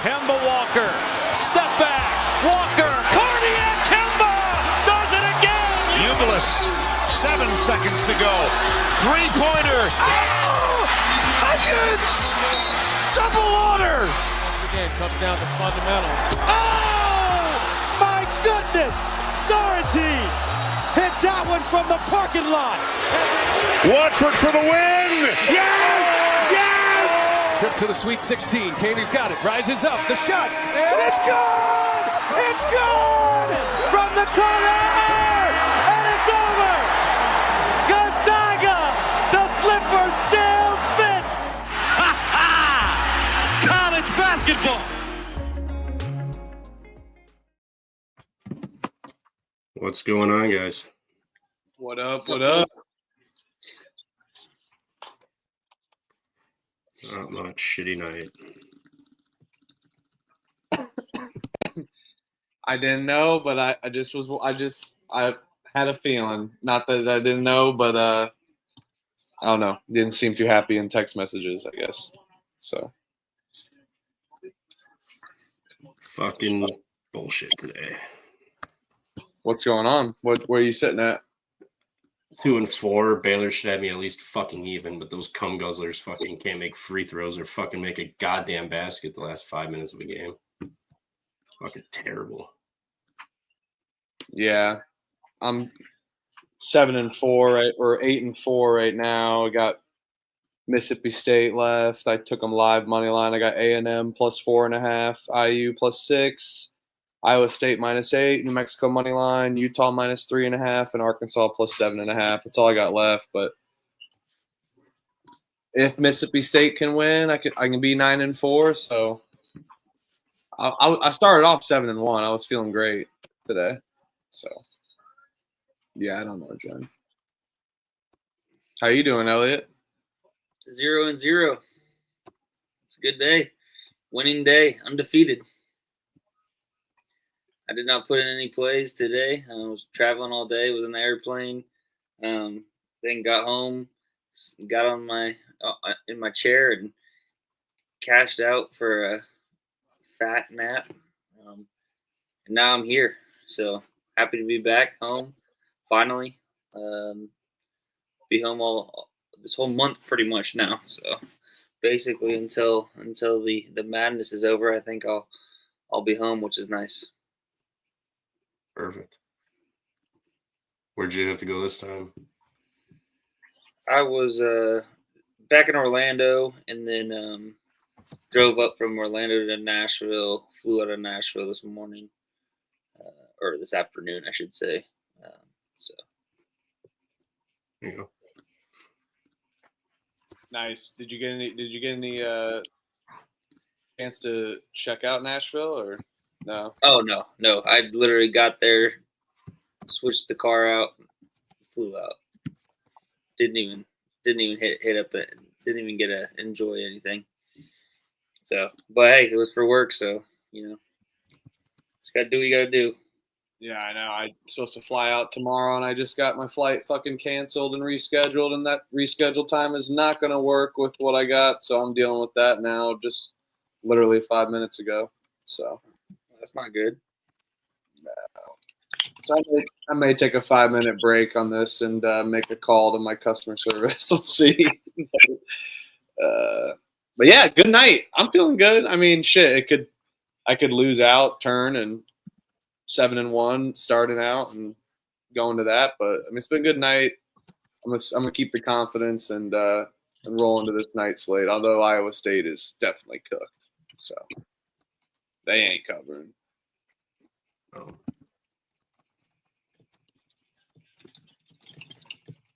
Kemba Walker, step back, Walker, cardiac Kemba does it again. Ubilis, 7 seconds to go. Three-pointer. Oh! Hutchins! Double order! Again, comes down to fundamentals. Oh! My goodness! Sorrentine hit that one from the parking lot. Watford for the win. Yes! Yes! Trip to the Sweet 16. Caney's got it. Rises up. The shot. And it's good! It's good! From the corner! And it's over! Gonzaga! The slipper still fits! Ha ha! College basketball! What's going on, guys? What up? What up? Not much. Shitty night. I didn't know, but I had a feeling. Not that I didn't know, but I don't know. Didn't seem too happy in text messages, I guess. So Fucking bullshit today. what's going on? Where are you sitting at? 2-4. Baylor should have me at least fucking even, but those cum guzzlers fucking can't make free throws or fucking make a goddamn basket the last 5 minutes of the game. Fucking terrible. Yeah, I'm 7-4, right, or 8-4 right now. I got Mississippi State left. I took them live money line. I got A&M plus 4.5, IU plus 6, Iowa State -8, New Mexico money line, Utah -3.5, and Arkansas plus 7.5. That's all I got left. But if Mississippi State can win, I can be 9-4. So I started off 7-1. I was feeling great today. So yeah, I don't know, Jen. How you doing, Elliot? 0-0. It's a good day. Winning day. Undefeated. I did not put in any plays today. I was traveling all day. Was in the airplane. Then got home. Got on in my chair and cashed out for a fat nap. And now I'm here. So happy to be back home. Finally. Be home this whole month pretty much now. So basically until the madness is over, I think I'll be home, which is nice. Perfect. Where'd you have to go this time? I was back in Orlando and then drove up from Orlando to Nashville, flew out of Nashville this morning, or this afternoon, I should say. So. There you go. Nice. Did you get any chance to check out Nashville or no? Oh no! I literally got there, switched the car out, flew out. Didn't even hit up it. Didn't even get to enjoy anything. So, but hey, it was for work, so just gotta do what you gotta do. Yeah, I know. I'm supposed to fly out tomorrow, and I just got my flight fucking canceled and rescheduled, and that rescheduled time is not going to work with what I got, so I'm dealing with that now just literally 5 minutes ago. So That's not good. So I may take a 5-minute break on this and make a call to my customer service. We'll see. But yeah, good night. I'm feeling good. I mean, shit, I could lose out, turn, and 7-1 starting out and going to that. But I mean, it's been a good night. I'm gonna keep the confidence and roll into this night slate. Although Iowa State is definitely cooked, so they ain't covering. Oh.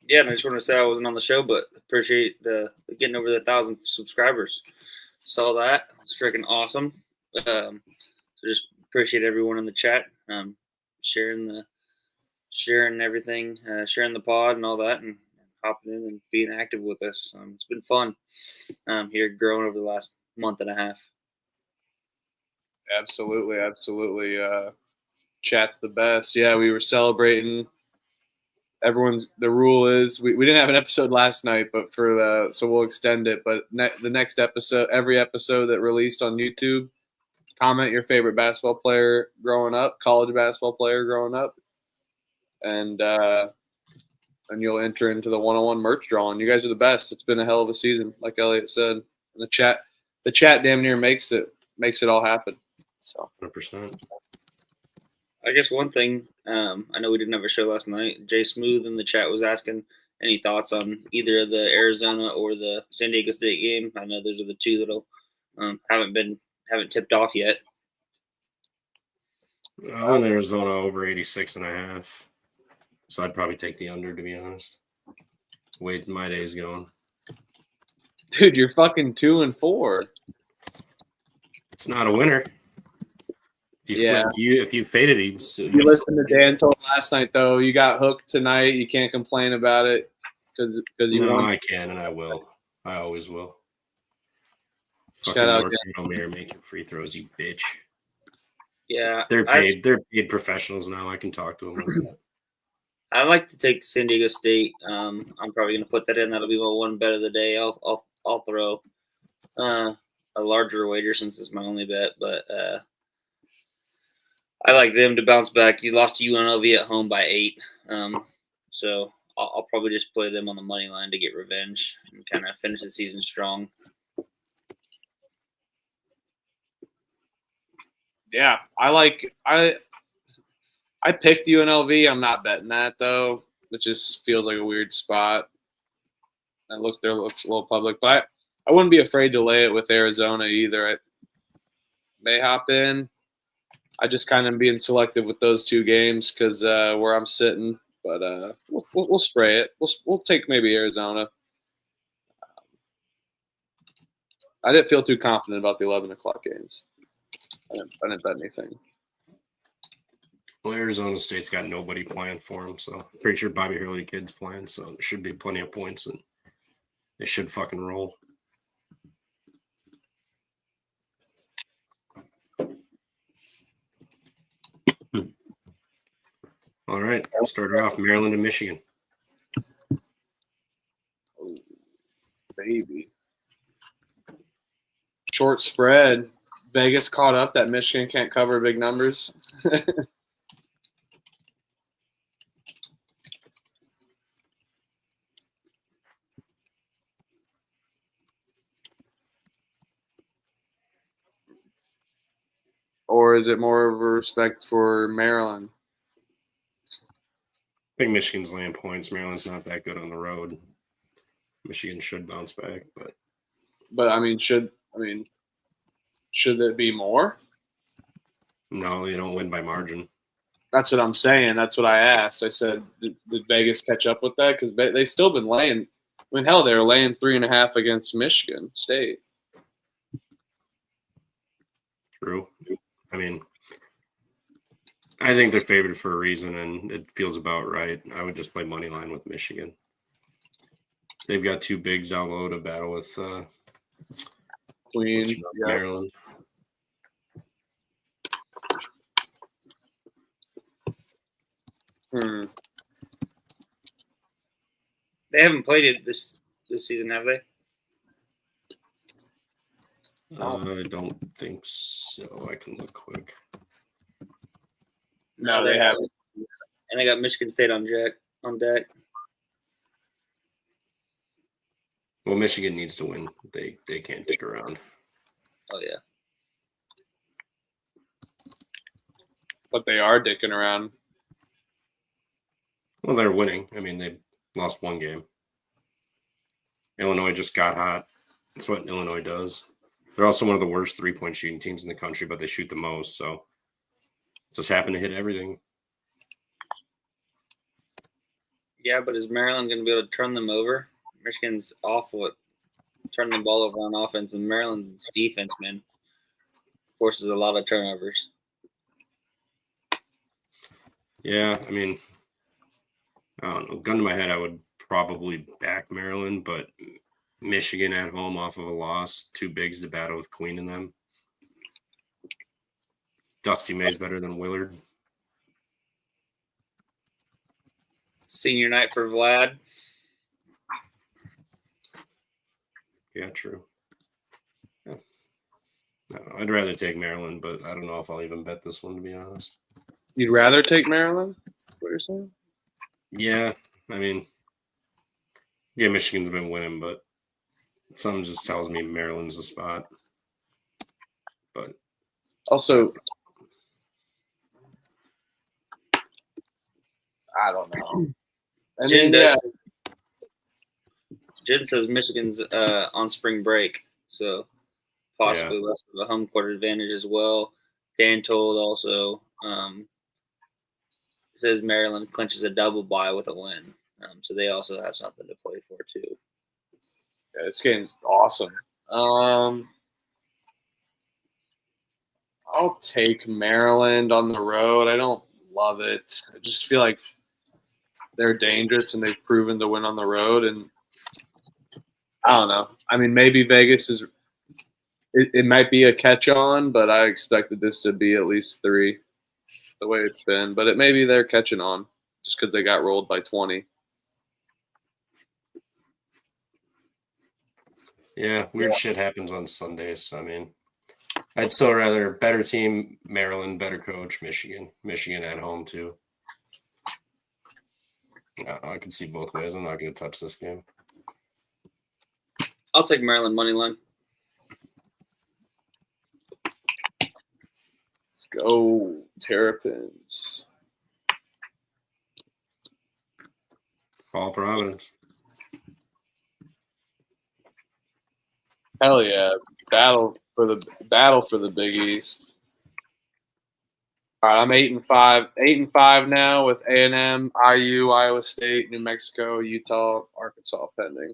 Yeah, and I just want to say I wasn't on the show, but appreciate the getting over the 1,000 subscribers. Saw that. It's freaking awesome. So just appreciate everyone in the chat, sharing everything, sharing the pod and all that, and hopping in and being active with us. It's been fun here growing over the last month and a half. Absolutely. Chat's the best. Yeah, we were celebrating. The rule is we didn't have an episode last night, but so we'll extend it. But the next episode, every episode that released on YouTube, comment your favorite basketball player growing up, college basketball player growing up, and you'll enter into the 101 merch drawing. You guys are the best. It's been a hell of a season, like Elliot said. And the chat damn near makes it all happen. So 100%. I guess one thing, I know we didn't have a show last night. Jay Smooth in the chat was asking any thoughts on either the Arizona or the San Diego State game. I know those are the two that'll haven't tipped off yet. I went Arizona over 86.5. So I'd probably take the under, to be honest. Wait, my day's going. dude, you're fucking 2-4. It's not a winner. If you faded it, You listened to Dan told last night, though. You got hooked tonight. You can't complain about it because you won. I can and I will. I always will. Shout Fucking out, North making free throws, you bitch. Yeah, They're paid. They're paid professionals now. I can talk to them. I like to take San Diego State. I'm probably going to put that in. That'll be my one bet of the day. I'll throw a larger wager since it's my only bet, but I like them to bounce back. You lost to UNLV at home by 8, so I'll probably just play them on the money line to get revenge and kind of finish the season strong. Yeah, I picked UNLV. I'm not betting that though. It just feels like a weird spot. It looks a little public, but I wouldn't be afraid to lay it with Arizona either. I may hop in. I just kind of being selective with those two games because where I'm sitting, but we'll spray it. We'll take maybe Arizona. I didn't feel too confident about the 11 o'clock games. I didn't bet anything. Well, Arizona State's got nobody playing for them, so I'm pretty sure Bobby Hurley kid's playing, so there should be plenty of points, and they should fucking roll. All right, we'll start her off Maryland and Michigan. Oh, baby. Short spread. Vegas caught up that Michigan can't cover big numbers. Or is it more of a respect for Maryland? I think Michigan's laying points. Maryland's not that good on the road. Michigan should bounce back, But should it be more? No, they don't win by margin. That's what I'm saying. That's what I asked. I said, did Vegas catch up with that? Because they've still been laying. Hell, they were laying 3.5 against Michigan State. True. I think they're favored for a reason, and it feels about right. I would just play money line with Michigan. They've got two bigs out low to battle with Queen, Maryland. They haven't played it this season, have they? I don't think so. I can look quick. No, they haven't. And they got Michigan State on deck. Well, Michigan needs to win. They can't dick around. Oh yeah. But they are dicking around. Well, they're winning. They lost one game. Illinois just got hot. That's what Illinois does. They're also one of the worst three-point shooting teams in the country, but they shoot the most, so just happen to hit everything. Yeah, but is Maryland going to be able to turn them over? Michigan's awful at turning the ball over on offense, and Maryland's defense, man, forces a lot of turnovers. Yeah, I don't know. Gun to my head, I would probably back Maryland, but Michigan at home off of a loss, two bigs to battle with Queen in them. Dusty May's better than Willard. Senior night for Vlad. Yeah, true. Yeah. No, I'd rather take Maryland, but I don't know if I'll even bet this one, to be honest. You'd rather take Maryland? What you're saying? Yeah, I mean, yeah, Michigan's been winning, but something just tells me Maryland's the spot. But Also, I don't know. I mean, yeah. Jen says Michigan's on spring break, so possibly less of a home court advantage as well. Dan told also says Maryland clinches a double bye with a win, so they also have something to play for too. Yeah, this game's awesome. I'll take Maryland on the road. I don't love it. I just feel like they're dangerous and they've proven to win on the road. And I don't know. I mean, maybe Vegas is it might be a catch-on, but I expected this to be at least 3 the way it's been. But it maybe they're catching on just because they got rolled by 20. yeah, weird shit happens on Sundays. I mean, I'd still rather better team, Maryland, better coach, Michigan. Michigan at home, too. I can see both ways. I'm not going to touch this game. I'll take Maryland money line. Let's go, Terrapins. Call Providence. Hell yeah! Battle for the Big East. All right, I'm 8-5. 8-5 now with A&M, IU, Iowa State, New Mexico, Utah, Arkansas pending.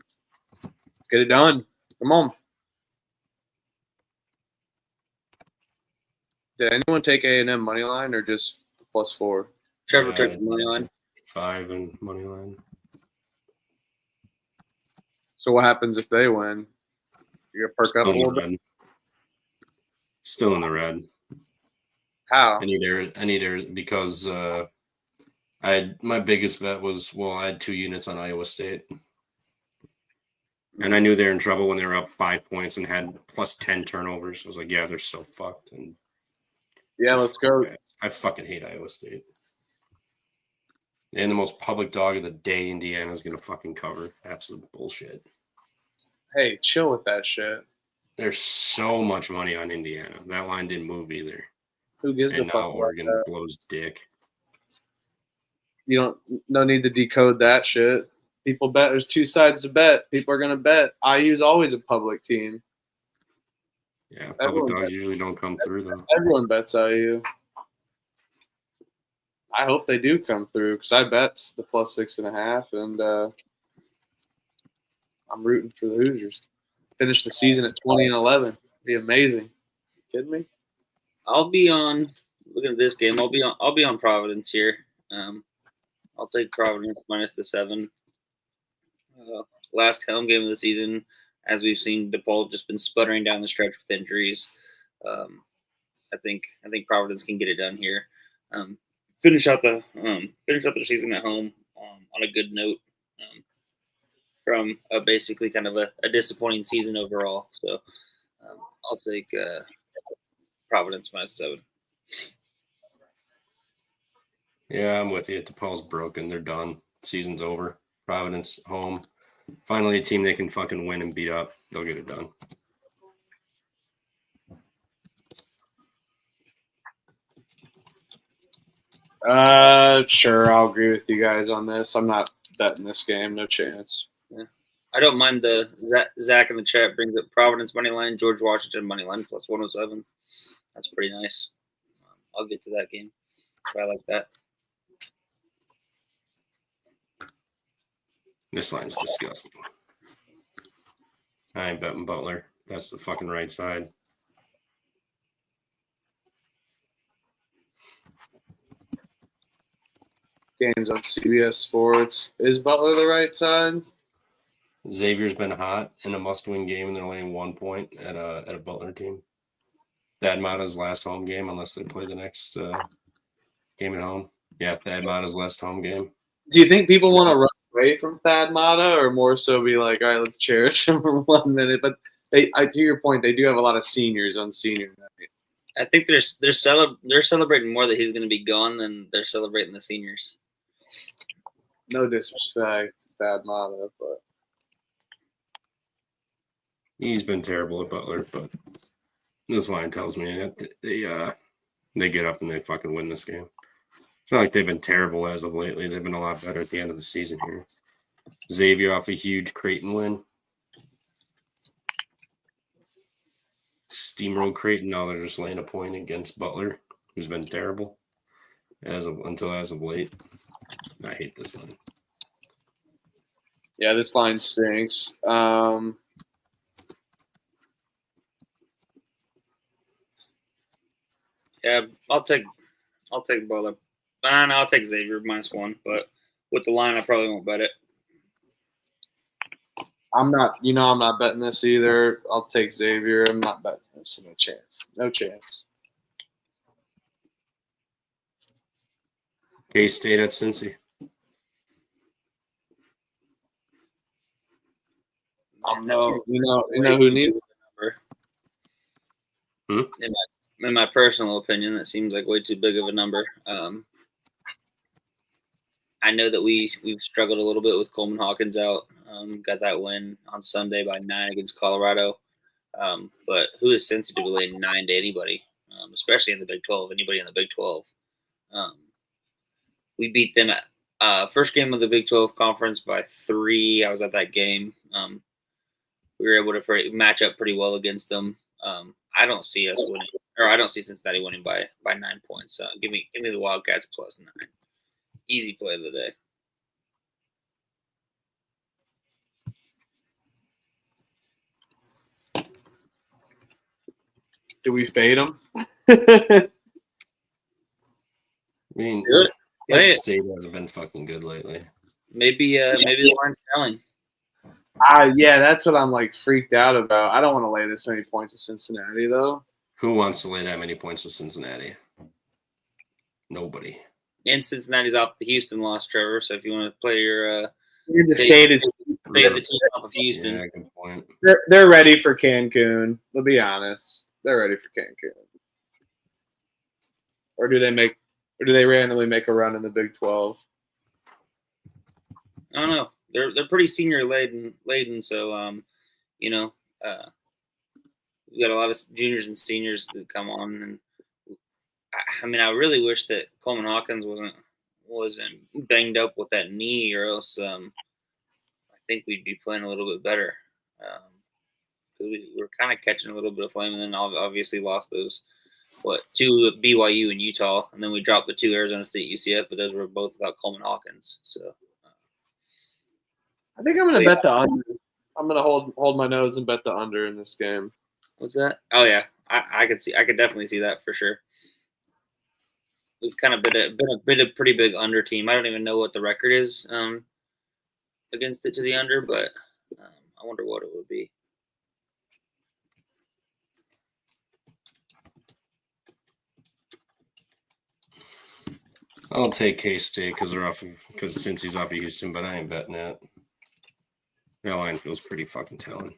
Let's get it done. Come on. Did anyone take A&M money line or just +4? Trevor took the money line. 5 and money line. So what happens if they win? You're gonna perk up a little bit. Still in the red. How? I need theirs because my biggest bet was I had 2 units on Iowa State. And I knew they were in trouble when they were up 5 points and had plus 10 turnovers. I was like, yeah, they're so fucked. And yeah, let's go. I fucking hate Iowa State. And the most public dog of the day, Indiana's going to fucking cover. Absolute bullshit. Hey, chill with that shit. There's so much money on Indiana. That line didn't move either. Who gives and a fuck now about Oregon that? blows dick. You no need to decode that shit. People bet. There's 2 sides to bet. People are gonna bet. IU's always a public team. Yeah, public dogs usually don't come through though. Everyone bets IU. I hope they do come through because I bet the +6.5, and I'm rooting for the Hoosiers. Finish the season at 20-11. Be amazing. Kidding me? I'll be on. Looking at this game, I'll be on Providence here. I'll take Providence minus the 7. Last home game of the season, as we've seen, DePaul just been sputtering down the stretch with injuries. I think Providence can get it done here. Finish out the season at home on a good note. From basically kind of a disappointing season overall. So I'll take Providence minus 7. Yeah, I'm with you. DePaul's broken. They're done. Season's over. Providence home. Finally, a team they can fucking win and beat up. They'll get it done. Sure, I'll agree with you guys on this. I'm not betting this game. No chance. Yeah. I don't mind the Zach in the chat brings up Providence money line, George Washington money line plus 107. That's pretty nice. I'll get to that game if I like that. This line's disgusting. I ain't betting Butler. That's the fucking right side. Games on CBS Sports. Is Butler the right side? Xavier's been hot in a must-win game, and they're laying 1 point at a Butler team. Thad Matta's last home game, unless they play the next game at home. Yeah, Thad Matta's last home game. Do you think people want to run away from Thad Matta, or more so be like, all right, let's cherish him for 1 minute? But To your point, they do have a lot of seniors on senior night. I think they're celebrating more that he's going to be gone than they're celebrating the seniors. No disrespect, bad motto, but He's been terrible at Butler, but this line tells me that they get up and they fucking win this game. It's not like they've been terrible as of lately. They've been a lot better at the end of the season here. Xavier off a huge Creighton win. Steamroll Creighton. Now they're just laying a point against Butler, who's been terrible as of late. I hate this line. yeah, this line stinks. Yeah, I'll take Butler. No, I'll take Xavier -1, but with the line, I probably won't bet it. I'm not betting this either. I'll take Xavier. I'm not betting this. No chance. No chance. K-State at Cincy. No, you know who needs it. Hmm? In my personal opinion, that seems like way too big of a number. I know that we've struggled a little bit with Coleman Hawkins out. Got that win on Sunday by 9 against Colorado. But who is sensitive to lay 9 to anybody, especially in the Big 12? Anybody in the Big 12? We beat them at first game of the Big 12 conference by 3. I was at that game. We were able to match up pretty well against them. I don't see us winning, or I don't see Cincinnati winning by 9 points. Give me the Wildcats +9. Easy play of the day. Do we fade them? I mean, Play it. State hasn't been fucking good lately. Maybe the line's telling. Yeah, that's what I'm like freaked out about. I don't want to lay this many points to Cincinnati though. Who wants to lay that many points with Cincinnati? Nobody. And Cincinnati's off the Houston loss, Trevor. So if you want to play your The state is play the team off of Houston. Yeah, good point. they're ready for Cancun. Let's be honest. They're ready for Cancun. Or do they randomly make a run in the Big 12? I don't know. They're pretty senior laden, so we got a lot of juniors and seniors that come on, and I really wish that Coleman Hawkins wasn't banged up with that knee, or else I think we'd be playing a little bit better. We were kind of catching a little bit of flame, and then obviously lost those 2 BYU and Utah, and then we dropped the 2 Arizona State UCF, but those were both without Coleman Hawkins. So I think I'm going to bet the under. I'm going to hold my nose and bet the under in this game. what's that? Oh yeah, I could definitely see that for sure. We've kind of been a pretty big under team. I don't even know what the record is against it to the under, but I wonder what it would be. I'll take K-State because Cincy's off of Houston, but I ain't betting that. That line feels pretty fucking telling.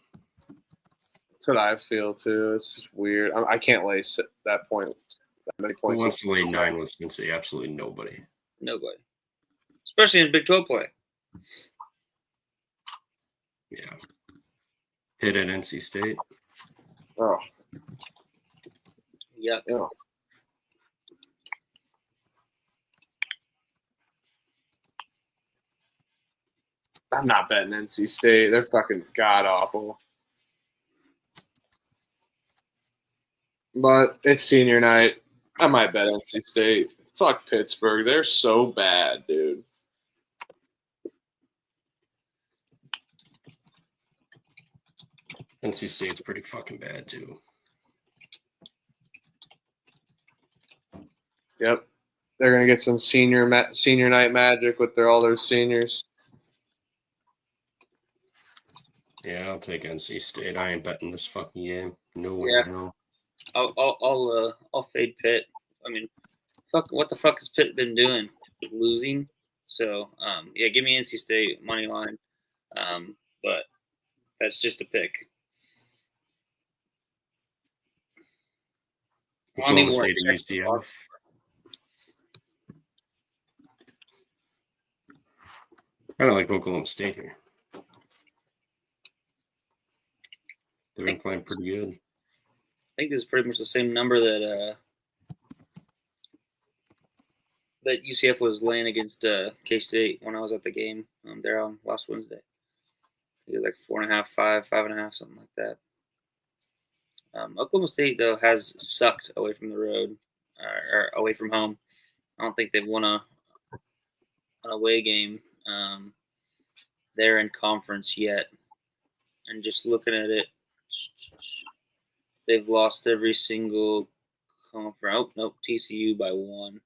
That's what I feel too. It's just weird. I can't lay that point. That many points. Who wants to lay 9 with Cincy? Absolutely nobody. Nobody, especially in Big 12 play. Yeah. Pitt at NC State. Oh. Yep. Yeah. I'm not betting NC State. They're fucking god awful. But it's senior night. I might bet NC State. Fuck Pittsburgh. They're so bad, dude. NC State's pretty fucking bad too. Yep. They're gonna get some senior night magic with all their seniors. Yeah, I'll take NC State. I ain't betting this fucking game. No way. Yeah. No. I'll fade Pitt. I mean, what the fuck has Pitt been doing? Losing. So yeah, give me NC State money line. But that's just a pick. Oklahoma State and UCF. I don't like Oklahoma State here. They've been playing pretty good. I think this is pretty much the same number that that UCF was laying against K-State when I was at the game there on last Wednesday. I think it was like 4.5, 5.5, something like that. Oklahoma State, though, has sucked away from the road or away from home. I don't think they've won an away game there in conference yet. And just looking at it, they've lost every single conference. Oh, nope, TCU by 1.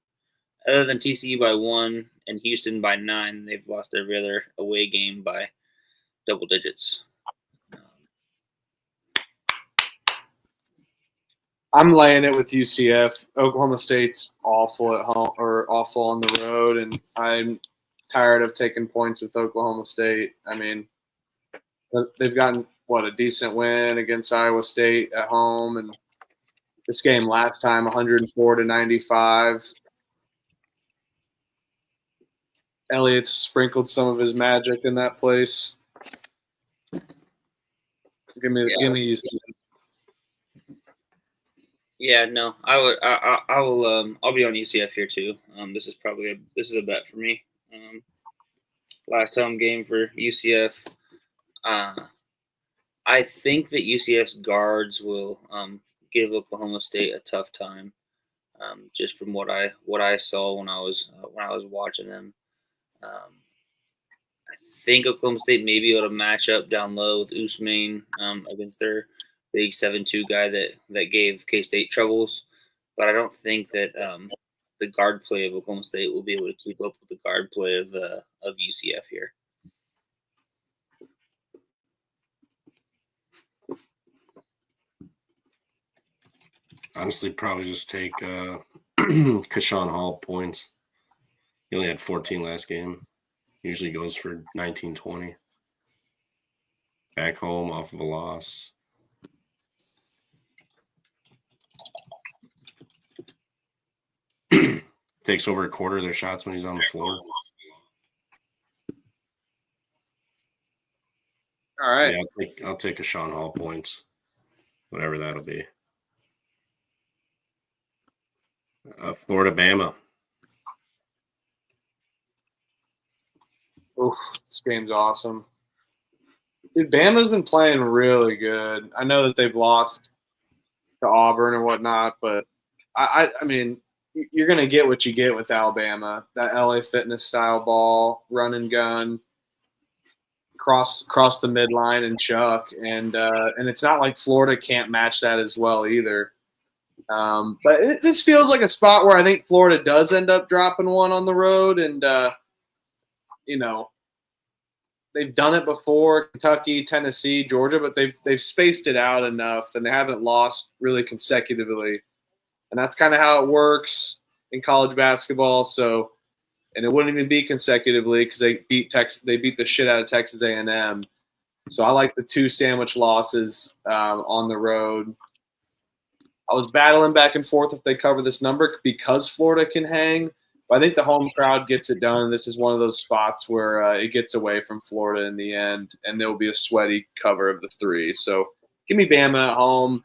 Other than TCU by 1 and Houston by 9, they've lost every other away game by double digits. I'm laying it with UCF. Oklahoma State's awful at home or awful on the road, and I'm tired of taking points with Oklahoma State. I mean, they've gotten a decent win against Iowa State at home, and this game last time 104-95. Elliott's sprinkled some of his magic in that place. Give me UCF. Yeah, no, I will. I'll be on UCF here too. This is a bet for me. Last home game for UCF. I think that UCF's guards will give Oklahoma State a tough time. Just from what I saw when I was watching them. I think Oklahoma State may be able to match up down low with Usman against their big 7'2" guy that gave K-State troubles. But I don't think that the guard play of Oklahoma State will be able to keep up with the guard play of UCF here. Honestly, probably just take Kashawn Hall points. He only had 14 last game. Usually goes for 19-20. Back home off of a loss. Takes over a quarter of their shots when he's on the floor. All right. Yeah, I'll take a Sean Hall points, whatever that'll be. Florida, Bama. Oof, this game's awesome. Dude, Bama's been playing really good. I know that they've lost to Auburn and whatnot, but I mean, you're going to get what you get with Alabama. That LA Fitness style ball, run and gun, cross the midline and chuck, and it's not like Florida can't match that as well either. But this feels like a spot where I think Florida does end up dropping one on the road, and they've done it before, Kentucky, Tennessee, Georgia, but they've spaced it out enough, and they haven't lost really consecutively. And that's kind of how it works in college basketball. So, and it wouldn't even be consecutively because they beat the shit out of Texas A&M. So I like the 2 sandwich losses on the road. I was battling back and forth if they cover this number because Florida can hang. But I think the home crowd gets it done. And this is one of those spots where it gets away from Florida in the end, and there will be a sweaty cover of the 3. So give me Bama at home.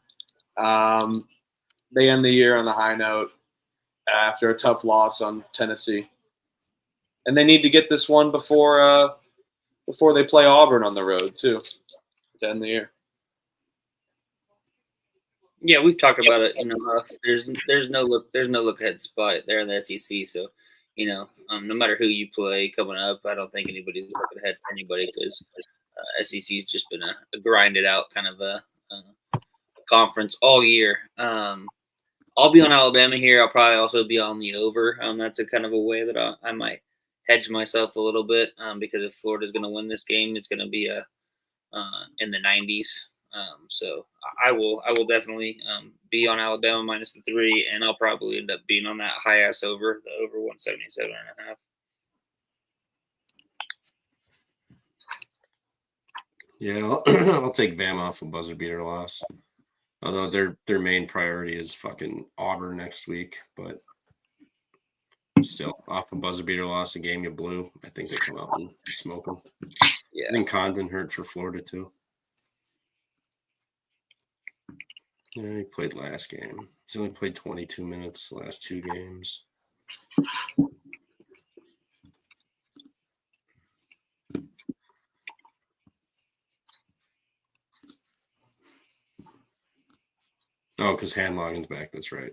They end the year on a high note after a tough loss on Tennessee. And they need to get this one before they play Auburn on the road, too, to end the year. Yeah, we've talked about it. There's no look ahead spot there in the SEC. So, no matter who you play coming up, I don't think anybody's looking ahead for anybody because SEC's just been a grinded out kind of a conference all year. I'll be on Alabama here. I'll probably also be on the over. That's a kind of a way that I might hedge myself a little bit because if Florida's going to win this game, it's going to be in the 90s. So I will definitely be on Alabama minus the 3, and I'll probably end up being on that high ass over, the over 177.5. Yeah, I'll take Bama off a buzzer beater loss. Although their main priority is fucking Auburn next week, but still, off a buzzer beater loss, a game you blew, I think they come out and smoke them. Yeah. I think Condon hurt for Florida too. Yeah, he played last game. He's only played 22 minutes the last 2 games. Oh, because Handlogin's back. That's right.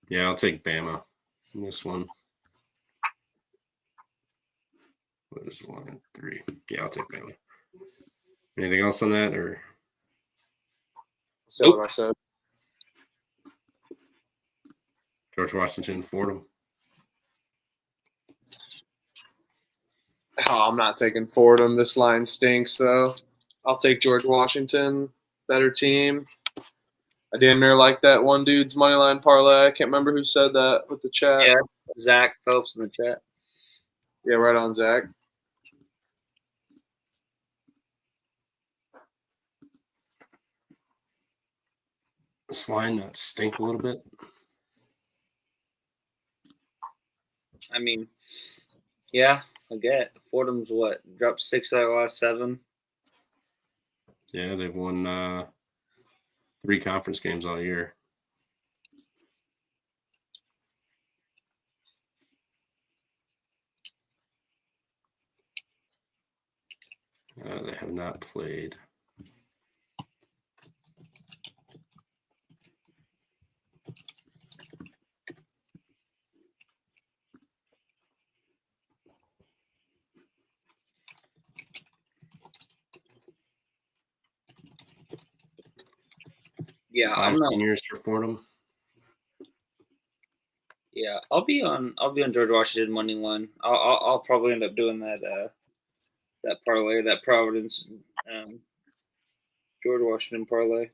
Yeah, I'll take Bama in this one. What is the line? 3. Yeah, I'll take Bama. Anything else on that, or? So what I said. George Washington, Fordham. Oh, I'm not taking Fordham. This line stinks, though. I'll take George Washington. Better team. I damn near like that one dude's money line parlay. I can't remember who said that with the chat. Yeah, Zach Phelps in the chat. Yeah, right on, Zach. This line not stink a little bit. I mean, yeah, I get Fordham's what? Dropped 6 out of the last 7. Yeah, they've won 3 conference games all year. They have not played. Yeah, 5 I'm not. seniors for Fordham. Yeah, I'll be on George Washington money line. I'll probably end up doing that that parlay, that Providence George Washington parlay.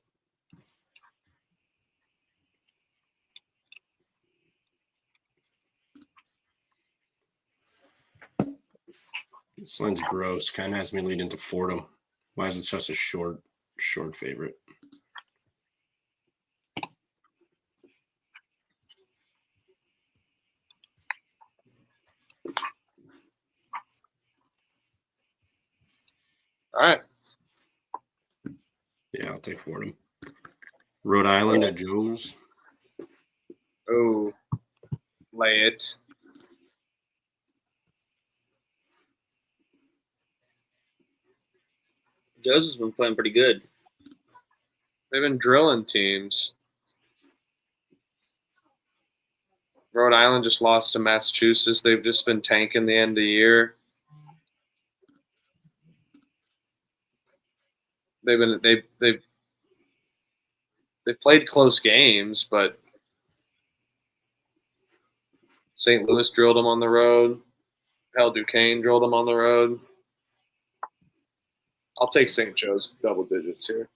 This line's gross. Kind of has me lead into Fordham. Why is it such a short favorite? All right. Yeah, I'll take Fordham. Rhode Island at Joe's. Oh, lay it. Joseph's been playing pretty good. They've been drilling teams. Rhode Island just lost to Massachusetts. They've just been tanking the end of the year. They've played close games, but St. Louis drilled them on the road. Hell, Duquesne drilled them on the road. I'll take St. Joe's double digits here.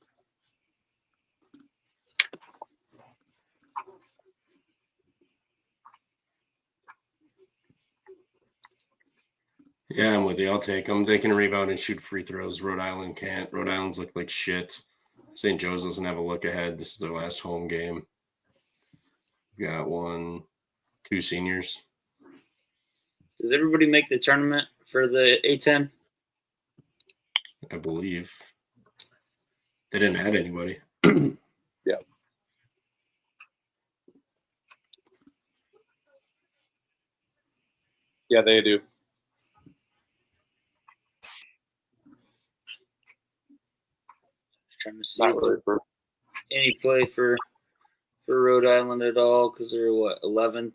Yeah, I'm with you. I'll take them. They can rebound and shoot free throws. Rhode Island can't. Rhode Island's look like shit. St. Joe's doesn't have a look ahead. This is their last home game. We got 1, 2 seniors. Does everybody make the tournament for the A10? I believe. They didn't add anybody. Yeah. Yeah, they do. Trying to see Not if really there's any play for Rhode Island at all, because they're 11th.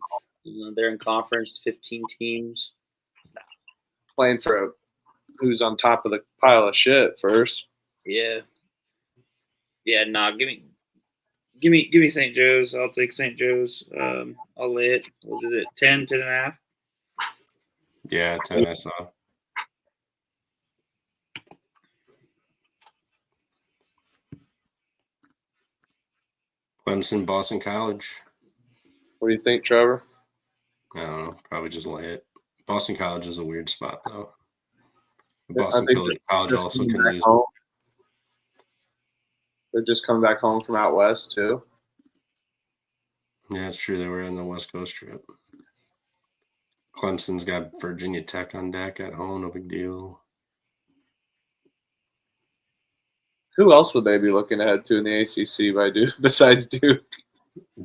They're in conference, 15 teams. Playing for who's on top of the pile of shit first. Yeah. Yeah, nah, give me St. Joe's. I'll take St. Joe's. I'll lay it. What is it? 10, 10.5? Yeah, 10 I saw. Clemson, Boston College. What do you think, Trevor? I don't know. Probably just lay it. Boston College is a weird spot, though. Yeah, Boston I think College also can lose. home. They're just coming back home from out west too. Yeah, it's true. They were in the West Coast trip. Clemson's got Virginia Tech on deck at home. No big deal. Who else would they be looking ahead to in the ACC by Duke besides Duke?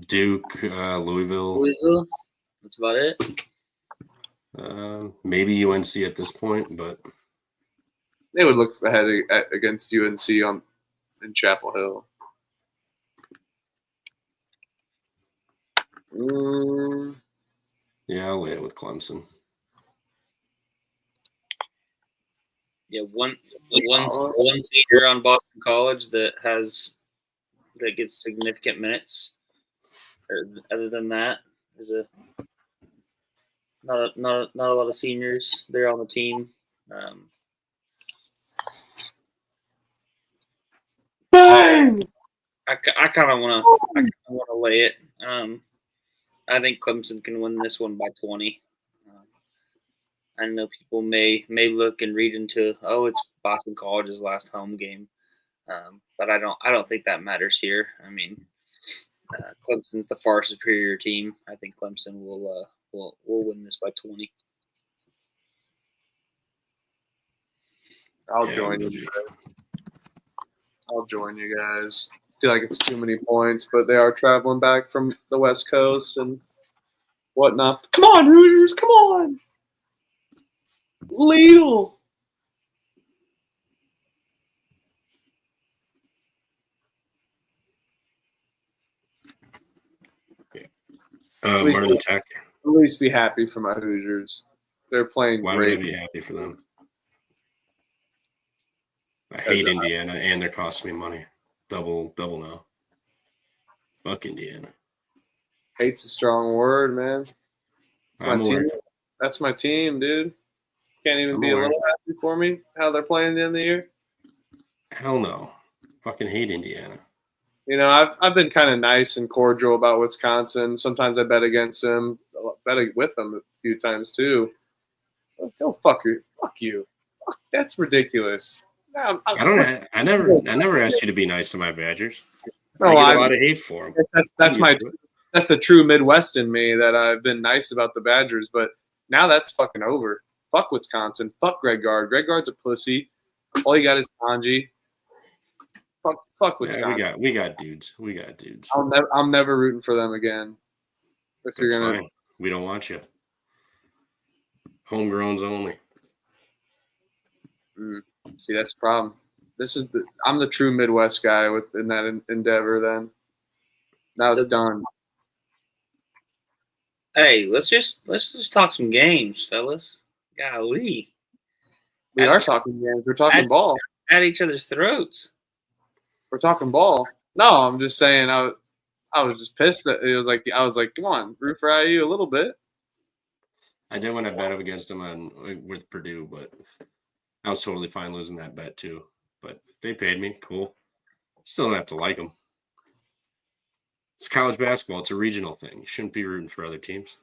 Duke, Louisville, That's about it. maybe UNC at this point, but They would look ahead against UNC in Chapel Hill. yeah, I'll lay it with Clemson. Yeah, one senior on Boston College that gets significant minutes. Other than that, there's not a lot of seniors there on the team. Bang! I kind of want to lay it. I think Clemson can win this one by 20. I know people may look and read into, it's Boston College's last home game, but I don't think that matters here. I mean, Clemson's the far superior team. I think Clemson will win this by 20. I'll join you guys. I feel like it's too many points, but they are traveling back from the West Coast and whatnot. Come on, Hoosiers! Come on! Legal. Martin Tech. At least be happy for my Hoosiers. They're playing Why great. would I be happy for them? I hate Indiana, and they're costing me money. Double now. Fuck Indiana. Hate's a strong word, man. That's my team, dude. Can't even be a little happy for me how they're playing at the end of the year. Hell no. Fucking hate Indiana. You know, I've been kind of nice and cordial about Wisconsin. Sometimes I bet against them, bet with them a few times too. Go fuck you. Fuck you. That's ridiculous. I never asked you to be nice to my Badgers. No, I get a lot of hate for them. That's the true Midwest in me that I've been nice about the Badgers, but now that's fucking over. Fuck Wisconsin. Fuck Greg Gard. Greg Gard's a pussy. All you got is Kanji. Fuck Wisconsin. Yeah, we got dudes. We got dudes. I'm never rooting for them again. That's fine. We don't want you. Homegrowns only. See, that's the problem. I'm the true Midwest guy in that endeavor. Then now it's done. Hey, let's just talk some games, fellas. Golly, we are talking games. We're talking ball at each other's throats. We're talking ball. No, I'm just saying. I was just pissed that it was like I was like, come on, root for IU a little bit. I did want to bet up against them with Purdue, but I was totally fine losing that bet too. But they paid me. Cool. Still don't have to like them. It's college basketball. It's a regional thing. You shouldn't be rooting for other teams.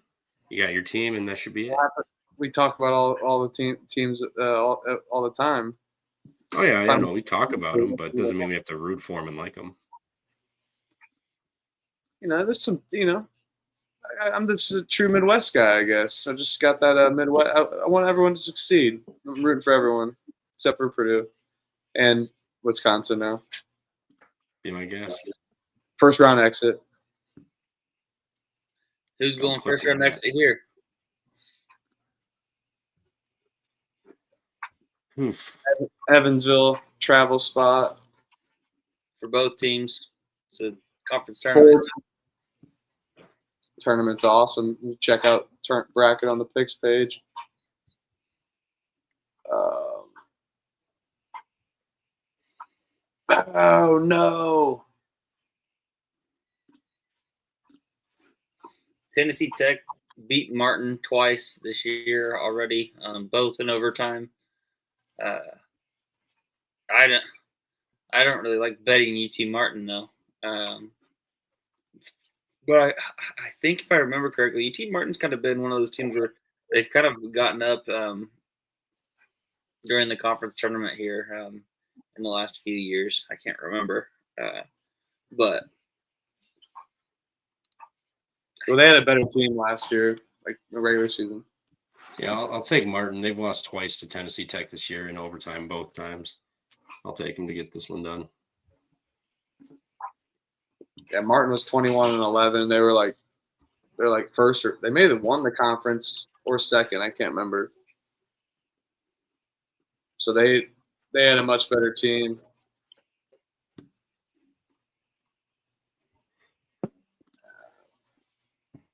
You got your team, and that should be it. We talk about all the teams all the time. Oh, yeah, I know. We talk about them, but it doesn't mean we have to root for them and like them. You know, there's some, I'm just a true Midwest guy, I guess. I just got that Midwest. I want everyone to succeed. I'm rooting for everyone except for Purdue and Wisconsin now. Be my guess. First round exit. Who's going first round exit here? Oof. Evansville, travel spot. For both teams. It's a conference tournament. Tournament's awesome. You check out bracket on the picks page. Oh, no. Tennessee Tech beat Martin twice this year already, both in overtime. I don't really like betting UT Martin though, but I think if I remember correctly, UT Martin's kind of been one of those teams where they've kind of gotten up during the conference tournament here in the last few years. I can't remember. But Well, they had a better team last year, like the regular season. Yeah, I'll take Martin. They've lost twice to Tennessee Tech this year in overtime both times. I'll take them to get this one done. Yeah, Martin was 21-11. They're like first, or they may have won the conference or second. I can't remember. So they had a much better team.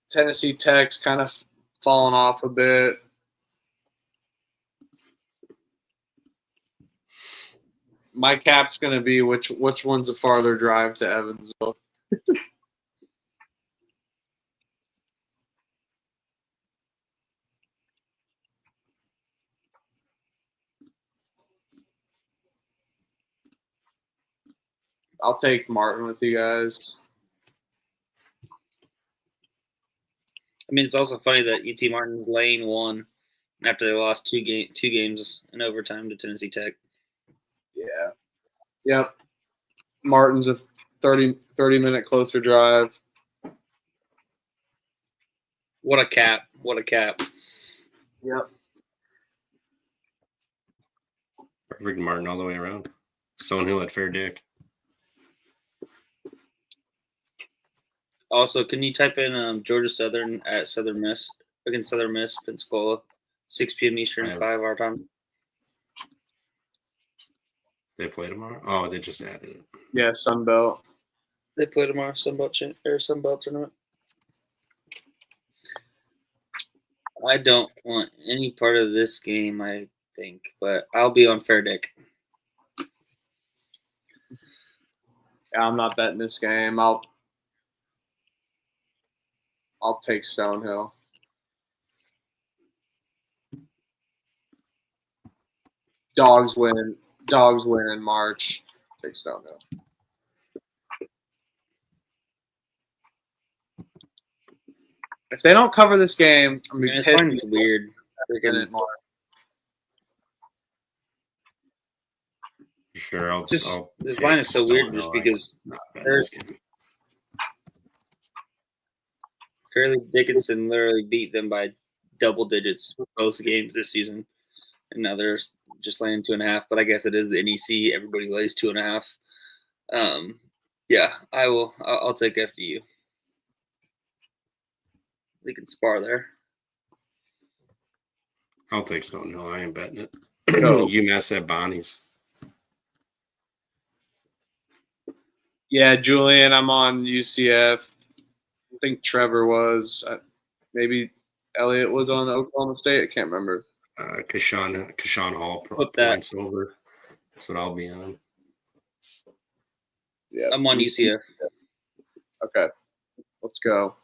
Tennessee Tech's kind of fallen off a bit. My cap's going to be which one's a farther drive to Evansville. I'll take Martin with you guys. I mean, it's also funny that UT Martin's lane won after they lost two games in overtime to Tennessee Tech. Yeah. Yep. Martin's a 30-minute closer drive. What a cap. What a cap. Yep. Perfect Martin all the way around. Stonehill at fair dick. Also, can you type in Georgia Southern at Southern Miss against Southern Miss, Pensacola, 6 p.m. Eastern, 5 our time? They play tomorrow? Oh, they just added it. Yeah, Sunbelt. They play tomorrow, Sunbelt tournament. I don't want any part of this game, I think, but I'll be on fair dick. Yeah, I'm not betting this game. I'll take Stonehill. Dogs win in March. Take Stonehill. If they don't cover this game, I'm going to This line's weird. Sure, this line is so weird just because Fairleigh Dickinson literally beat them by double digits both games this season, and now they're just laying 2.5. But I guess it is the NEC. Everybody lays 2.5. Yeah, I will. I'll take FDU. We can spar there. I'll take Stonehill. I ain't betting it. UMass at Bonnie's. Yeah, Julian, I'm on UCF. I think Trevor was. Maybe Elliott was on Oklahoma State. I can't remember. Kashawn Hall Put that. points over. That's what I'll be on. Yeah, I'm on UCF. Okay, let's go.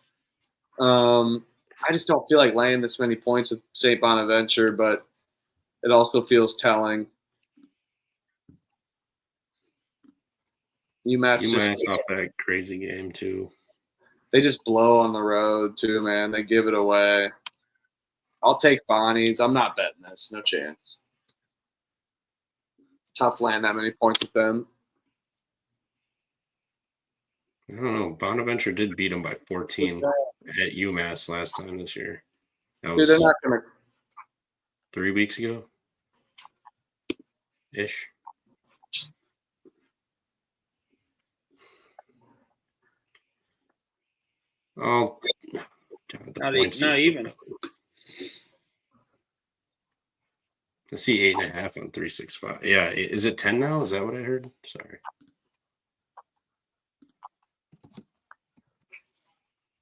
I just don't feel like laying this many points with St. Bonaventure, but it also feels telling. UMass off that crazy game too. They just blow on the road too, man. They give it away. I'll take Bonnie's. I'm not betting this. No chance. It's tough laying that many points with them. I don't know. Bonaventure did beat them by 14 at UMass last time this year. That was Dude, they're not gonna. 3 weeks ago. Ish. Oh, God, not even. I see 8.5 on 365. Yeah, is it 10 now? Is that what I heard? Sorry.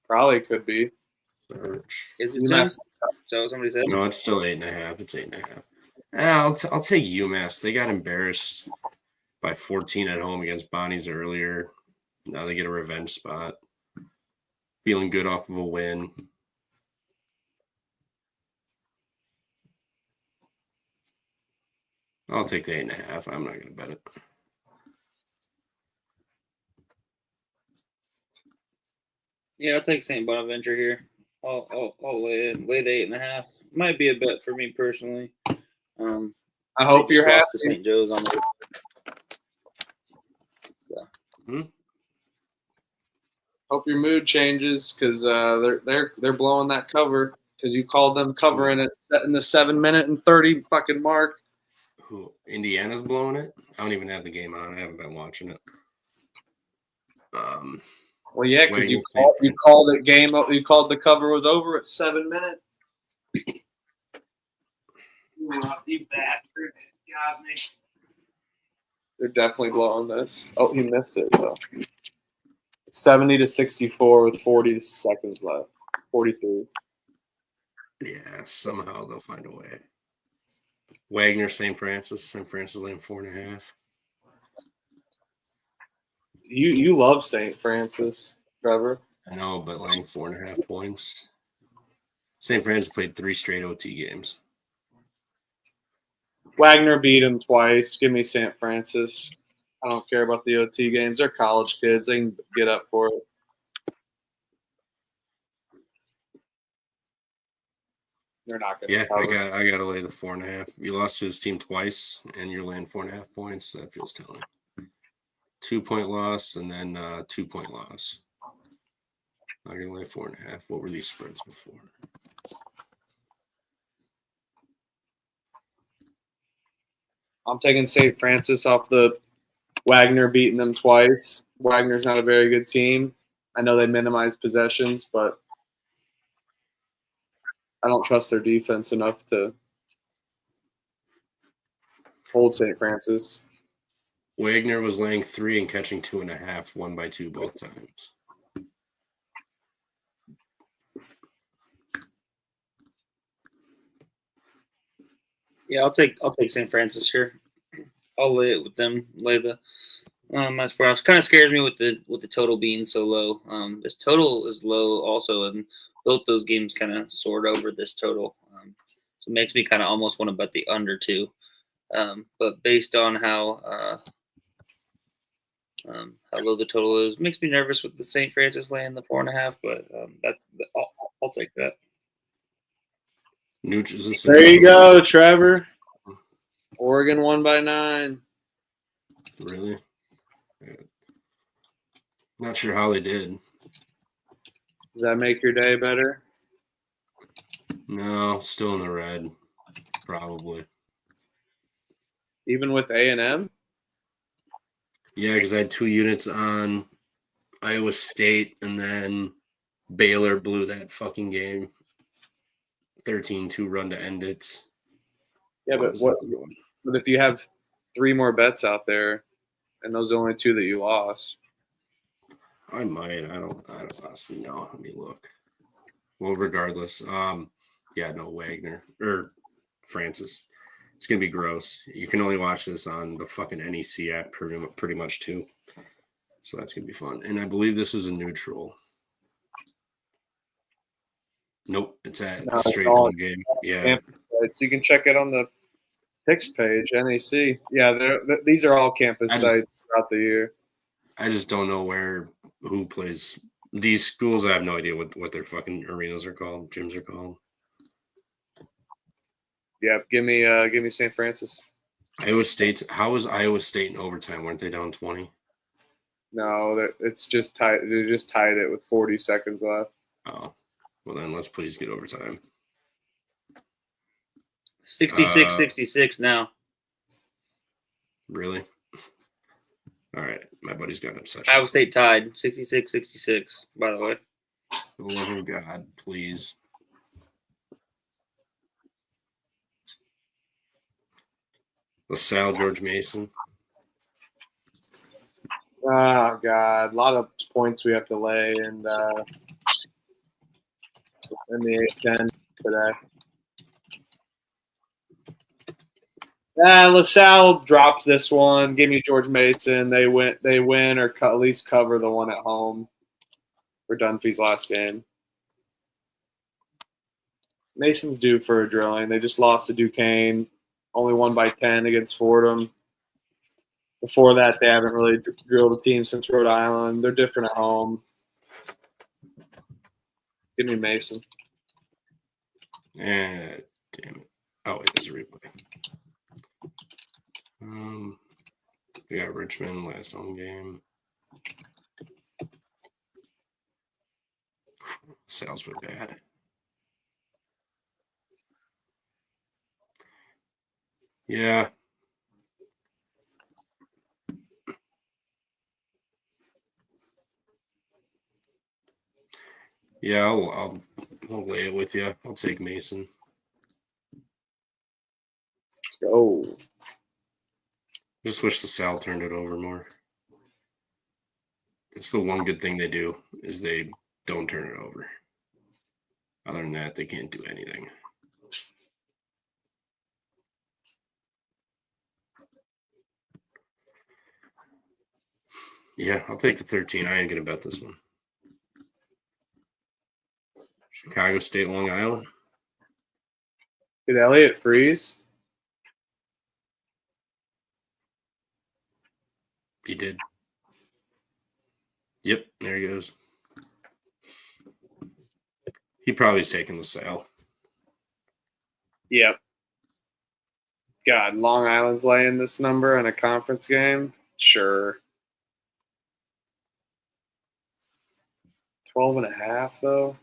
Probably could be. Search. Is it 10? Is that what somebody said? No, it's still 8.5. It's 8.5. I'll take UMass. They got embarrassed by 14 at home against Bonnie's earlier. Now they get a revenge spot. Feeling good off of a win. I'll take the 8.5. I'm not going to bet it. Yeah, I'll take St. Bonaventure here. I'll lay the 8.5. Might be a bet for me personally. I hope you're happy. To St. Joe's on the. Hmm? Hope your mood changes because they're blowing that cover because you called them covering it in the 7 minute and 30 fucking mark. Who? Indiana's blowing it? I don't even have the game on. I haven't been watching it. Well, yeah, because Wagner, you called it game. You called the cover was over at 7 minutes. You bastard! Got me. They're definitely blowing this. Oh, he missed it though. It's 70-64 with 40 seconds left. 43. Yeah, somehow they'll find a way. Wagner, St. Francis. St. Francis laying 4.5. You love St. Francis, Trevor. I know, but laying 4.5 points. St. Francis played 3 straight OT games. Wagner beat him twice. Give me St. Francis. I don't care about the OT games. They're college kids. They can get up for it. They're not going to. Yeah, I got to lay the 4.5. You lost to his team twice, and you're laying 4.5 points. That feels telling. 2-point loss and then 2-point loss. I'm going to lay 4.5. What were these spreads before? I'm taking St. Francis off the Wagner beating them twice. Wagner's not a very good team. I know they minimize possessions, but I don't trust their defense enough to hold St. Francis. Wagner was laying 3 and catching 2.5, 1-2 both times. Yeah, I'll take St. Francis here. I'll lay it with them. Lay the as far as kind of scares me with the total being so low. This total is low also, and both those games kind of soared over this total. So it makes me kind of almost want to bet the under too. But based on how low the total is, makes me nervous with the St. Francis laying the 4.5. But I'll take that. There you go, Trevor. Oregon won by 9. Really? Not sure how they did. Does that make your day better? No, still in the red. Probably. Even with A&M? Yeah, because I had 2 units on Iowa State, and then Baylor blew that fucking game. 13-2 run to end it. Yeah, but if you have 3 more bets out there, and those are the only 2 that you lost? I might. I don't honestly know. Let me look. Well, regardless, Wagner or Francis. It's gonna be gross. You can only watch this on the fucking NEC app pretty much too. So that's gonna be fun. And I believe this is a neutral. Nope, it's a straight home game. Yeah. So you can check it on the picks page, NEC. Yeah, these are all campus sites throughout the year. I just don't know who plays these schools. I have no idea what their fucking arenas are called, gyms are called. Yeah, give me St. Francis. Iowa State's. How was Iowa State in overtime? Weren't they down 20? No, it's just tied. They just tied it with 40 seconds left. Oh, well then let's please get overtime. 66-66 now. Really? All right, my buddy's got an obsession. Iowa State tied 66-66. By the way. Oh God, please. LaSalle, George Mason. Oh God, a lot of points we have to lay in the 8-10 today. LaSalle dropped this one. Give me George Mason. They win or at least cover the one at home for Dunphy's last game. Mason's due for a drilling. They just lost to Duquesne, only won by 10 against Fordham. Before that, they haven't really drilled a team since Rhode Island. They're different at home. Give me Mason. Damn it. Oh, it is a replay. We got Richmond last home game. Sal's been bad. Yeah. Yeah, I'll lay it with you. I'll take Mason. Let's go. Just wish the Sal turned it over more. It's the one good thing they do is they don't turn it over. Other than that, they can't do anything. Yeah, I'll take the 13. I ain't going to bet this one. Chicago State, Long Island. Did Elliott freeze? He did. Yep, there he goes. He probably is taking the Sal. Yep. God, Long Island's laying this number in a conference game? Sure. 12.5, though?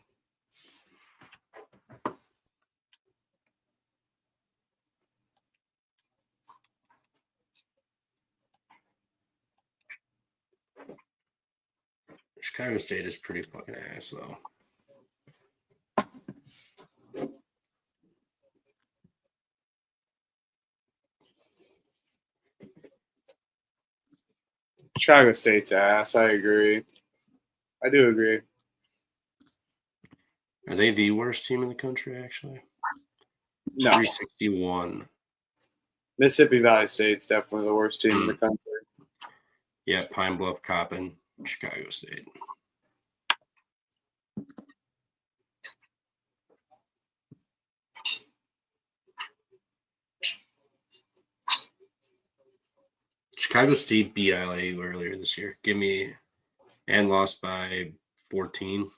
Chicago State is pretty fucking ass, though. Chicago State's ass. I agree. I do agree. Are they the worst team in the country, actually? No. 361. Mississippi Valley State's definitely the worst team in the country. Yeah, Pine Bluff, Coppin, Chicago State. Chicago State beat LA earlier this year. Give me and lost by 14.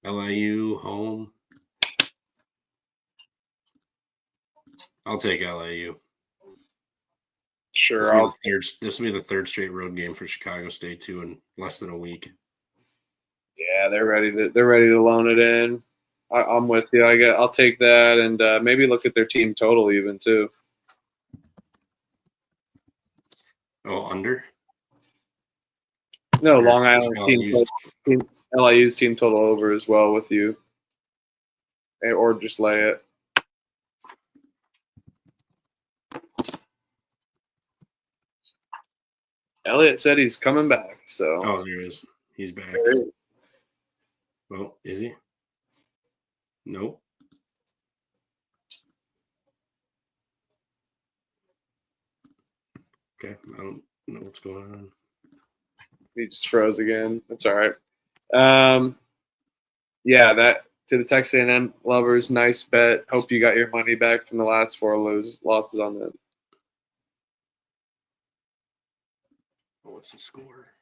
LIU home. I'll take LIU. Sure. This will be the third straight road game for Chicago State too in less than a week. Yeah, they're ready to loan it in. I'm with you. I'll take that and maybe look at their team total even too. Oh, under? No, Long Island's LIU's team total over as well with you, or just lay it. Elliott said he's coming back. So. Oh, there he is. He's back. Well, is he? Nope. Okay, I don't know what's going on. He just froze again. That's all right. Yeah, that to the Texas A&M lovers, nice bet. Hope you got your money back from the last 4 losses on them. What's the score?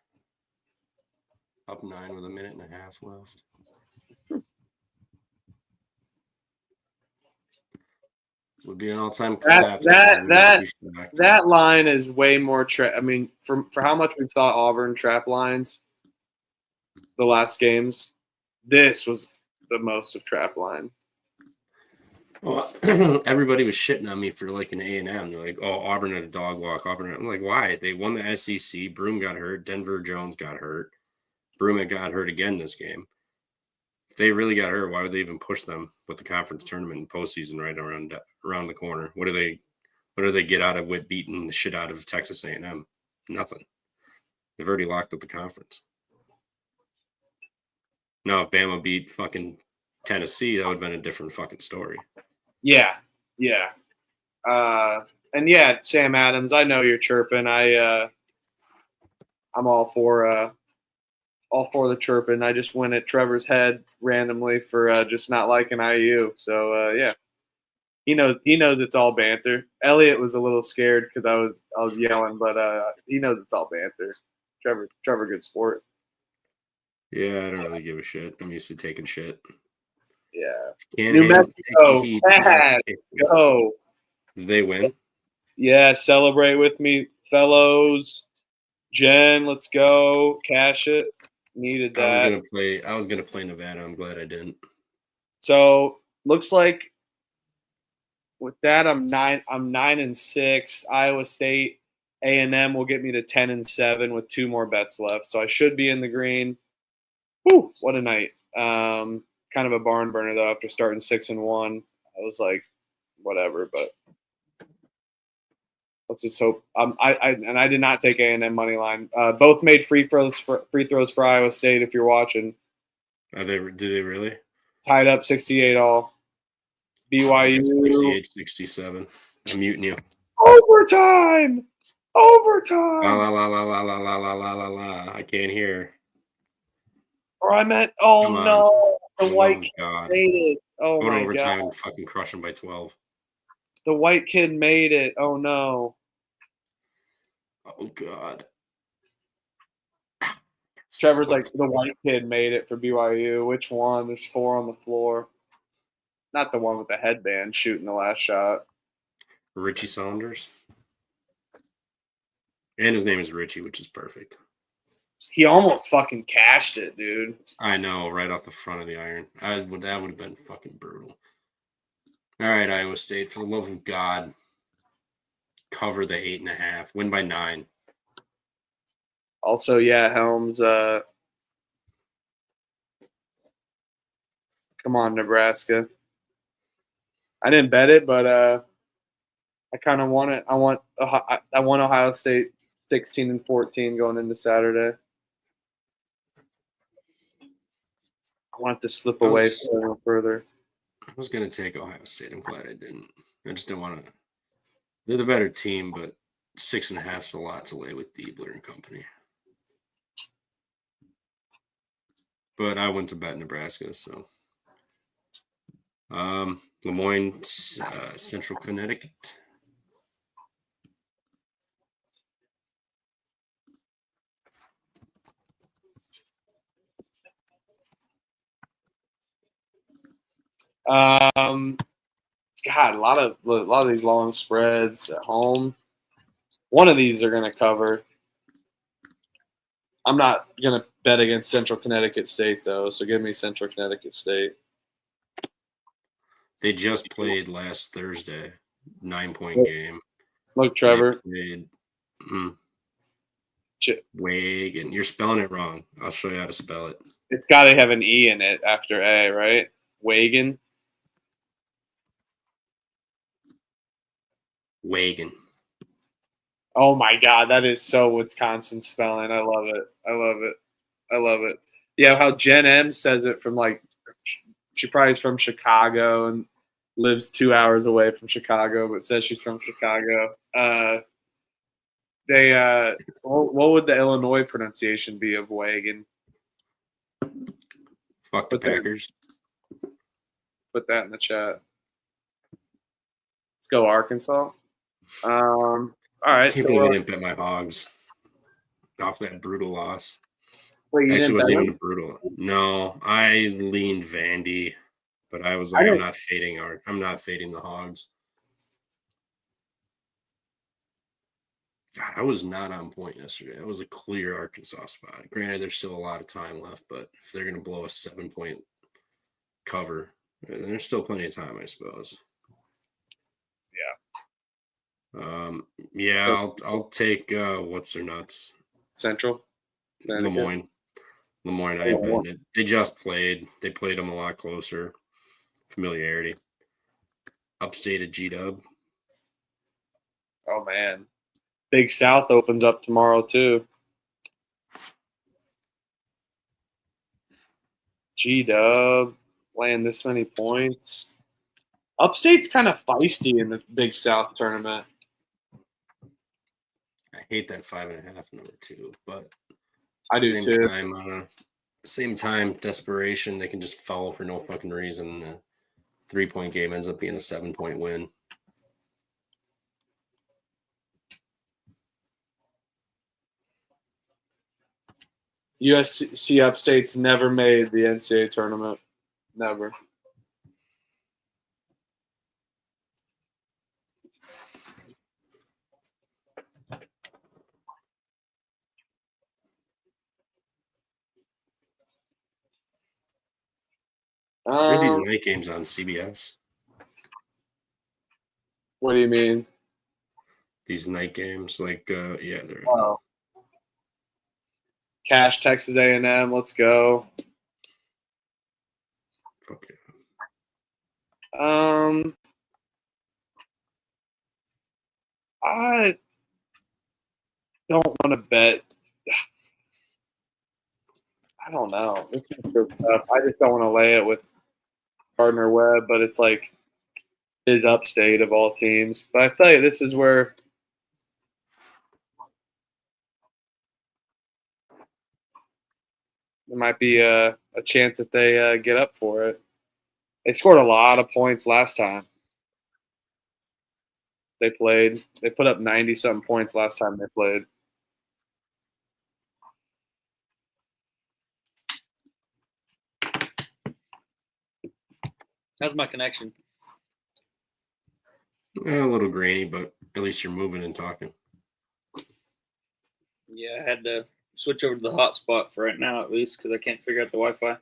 Up 9 with a minute and a half left. Would be an all-time collapse. That line is way more trap. I mean, for how much we saw Auburn trap lines the last games, this was the most of trap line. Well, everybody was shitting on me for like an A&M. They're like, "Oh, Auburn had a dog walk." Auburn. I'm like, why? They won the SEC. Broome got hurt. Denver Jones got hurt. Broome got hurt again this game. If they really got hurt, why would they even push them with the conference tournament and postseason right around the corner? What do they get out of with beating the shit out of Texas A&M? Nothing. They've already locked up the conference. Now, if Bama beat fucking Tennessee, that would have been a different fucking story. Yeah. And yeah, Sam Adams, I know you're chirping. I'm all for the chirping. I just went at Trevor's head randomly for just not liking IU. So yeah, he knows it's all banter. Elliott was a little scared because I was yelling, but he knows it's all banter. Trevor, good sport. Yeah, I don't really give a shit. I'm used to taking shit. Yeah. New Mexico, let's go. Did they win? Yeah, celebrate with me, fellows. Jen, let's go. Cash it. Needed I that. was gonna play Nevada. I'm glad I didn't. So looks like with that, I'm 9-6. Iowa State, A&M will get me to 10-7 with 2 more bets left. So I should be in the green. Whew, what a night. Kind of a barn burner though. After starting 6-1, I was like, whatever. But let's just hope. I did not take A&M money line. Both made free throws for Iowa State. If you're watching, Do they really? tied up 68 all. BYU 68-67. I'm muting you. overtime. La Overtime. la la la la la la la la la la. I can't hear. Or I meant, Come on. no, the For the white love of kid God. made it. Oh Go to my overtime god, and fucking crush them by 12. the white kid made it. Oh no. Oh God. Trevor's like, the white kid made it for BYU. Which one? There's 4 on the floor. Not the one with the headband shooting the last shot. Richie Saunders. And his name is Richie, which is perfect. He almost fucking cashed it, dude. I know, right off the front of the iron. That would have been fucking brutal. All right, Iowa State, for the love of God, cover the 8.5. Win by 9. Also, yeah, Helms. Come on, Nebraska. I didn't bet it, but I kind of want it. I want Ohio State 16-14 going into Saturday. I want it to slip away further. I was going to take Ohio State. I'm glad I didn't. I just didn't want to. They're the better team, but 6.5 is a lot to lay with Diebler and company. But I went to bet Nebraska, so. Lemoyne, Central Connecticut. God, a lot of these long spreads at home. One of these are going to cover. I'm not going to bet against Central Connecticut State though, so give me Central Connecticut State. They just played last Thursday, 9-point game. Look, Trevor. They played Wagon. You're spelling it wrong. I'll show you how to spell it. It's got to have an E in it after A, right? Wagon. Wagon. Oh my God, that is so Wisconsin spelling. I love it. I love it. I love it. Yeah, how Jen M says it from like, she probably is from Chicago and lives 2 hours away from Chicago, but says she's from Chicago. What would the Illinois pronunciation be of wagon? Fuck the Packers. Put that in the chat. Let's go Arkansas. All right. I can't believe I didn't bet my Hogs off that brutal loss. Wait, Actually, it wasn't even a brutal. No, I leaned Vandy, but I was like, I'm not fading the Hogs. God, I was not on point yesterday. That was a clear Arkansas spot. Granted, there's still a lot of time left, but if they're going to blow a 7-point cover, there's still plenty of time, I suppose. Yeah. I'll take what's their nuts? Central. Lemoyne. I ain't betting it. They just played. They played them a lot closer. Familiarity. Upstate at G-Dub. Oh man. Big South opens up tomorrow too. G-Dub laying this many points. Upstate's kind of feisty in the Big South tournament. I hate that 5.5 number 2, but I do too. Same time, desperation. They can just foul for no fucking reason. A 3-point game ends up being a 7-point win. USC Upstate's never made the NCAA tournament. Never. Are these night games on CBS? What do you mean? These night games, like, yeah, they're. Oh. Cash, Texas A&M. Let's go. Fuck yeah. I don't want to bet. I don't know. This is so tough. I just don't want to lay it with Gardner Webb, but it's like his upstate of all teams. But I tell you, this is where there might be a chance that they get up for it. They scored a lot of points last time they played. They put up 90-something points last time they played. How's my connection? A little grainy, but at least you're moving and talking. Yeah, I had to switch over to the hotspot for right now, at least, because I can't figure out the Wi-Fi.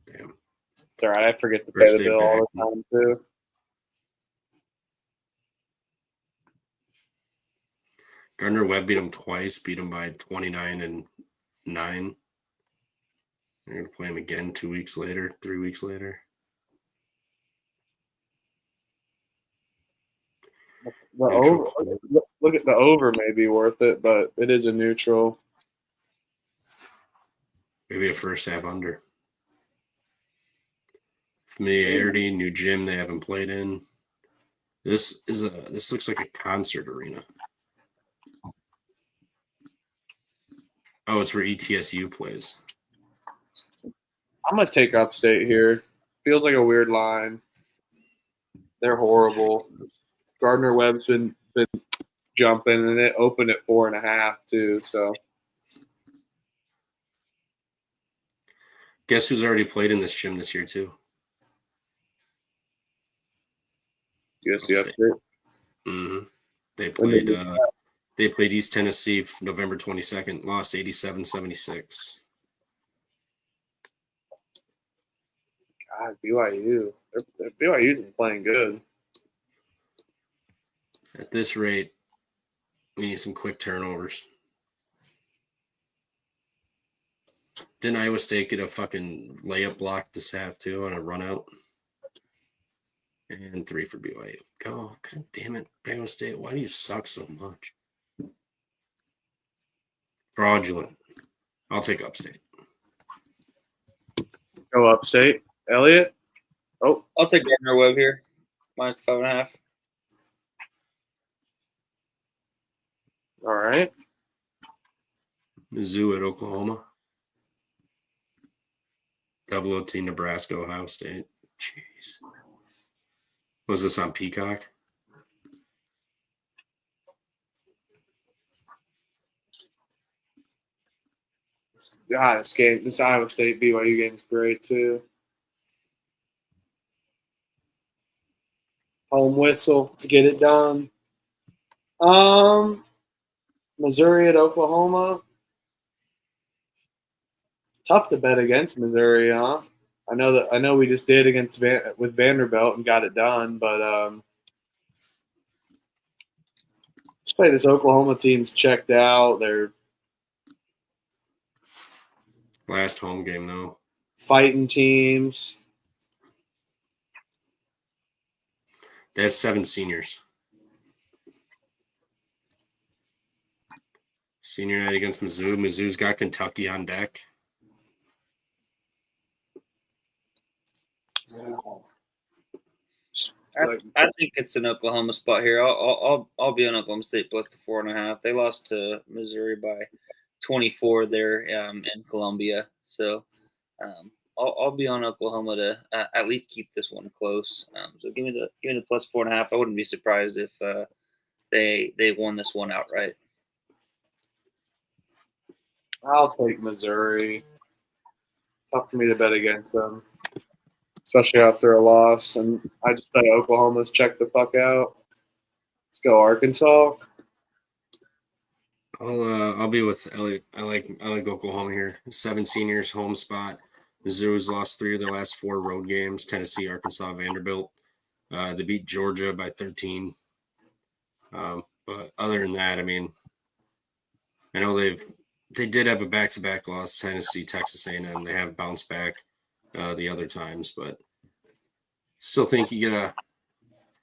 Damn. It's all right. I forget to First pay the day bill all back. the time, too. Gardner Webb beat him twice, beat him by 29 and 9. They're going to play him again 3 weeks later. The over, look at the over may be worth it, but it is a neutral. Maybe a first half under. Familiarity, new gym they haven't played in. This looks like a concert arena. Oh, it's where ETSU plays. I'm gonna take Upstate here. Feels like a weird line. They're horrible. Gardner Webb's been jumping, and it opened at 4.5 too. So Guess who's already played in this gym this year too? USC Upstate. Mm-hmm. They played East Tennessee November 22nd, lost 87-76. God, BYU. BYU's been playing good. At this rate, we need some quick turnovers. Didn't Iowa State get a fucking layup block this half too on a run out? And 3 for BYU. Go. God damn it. Iowa State, why do you suck so much? Fraudulent. I'll take Upstate. Go Upstate. Elliot? Oh, I'll take Gardner Webb here, minus the 5.5. all right. Mizzou at Oklahoma. Double OT Nebraska, Ohio State. Jeez. Was this on Peacock? God, this Iowa State BYU game is great too. Home whistle, get it done. Missouri at Oklahoma. Tough to bet against Missouri, huh? I know we just did against with Vanderbilt and got it done, but let's play this Oklahoma team's checked out. They're Last home game, though. fighting teams. They have 7 seniors. Senior night against Mizzou. Mizzou's got Kentucky on deck. I think it's an Oklahoma spot here. I'll be on Oklahoma State plus the 4.5. They lost to Missouri by 24 there in Columbia, so I'll be on Oklahoma to at least keep this one close. So give me the plus 4.5. I wouldn't be surprised if they won this one outright. I'll take Missouri. Tough for me to bet against them, especially after a loss. And I just bet Oklahoma's check the fuck out. Let's go Arkansas. I'll be with Elliot. I like Oklahoma here. 7 seniors, home spot. Mizzou's lost 3 of their last 4 road games. Tennessee, Arkansas, Vanderbilt. They beat Georgia by 13. But other than that, I mean, I know they did have a back-to-back loss, Tennessee, Texas A&M. They have bounced back the other times, but still think you get a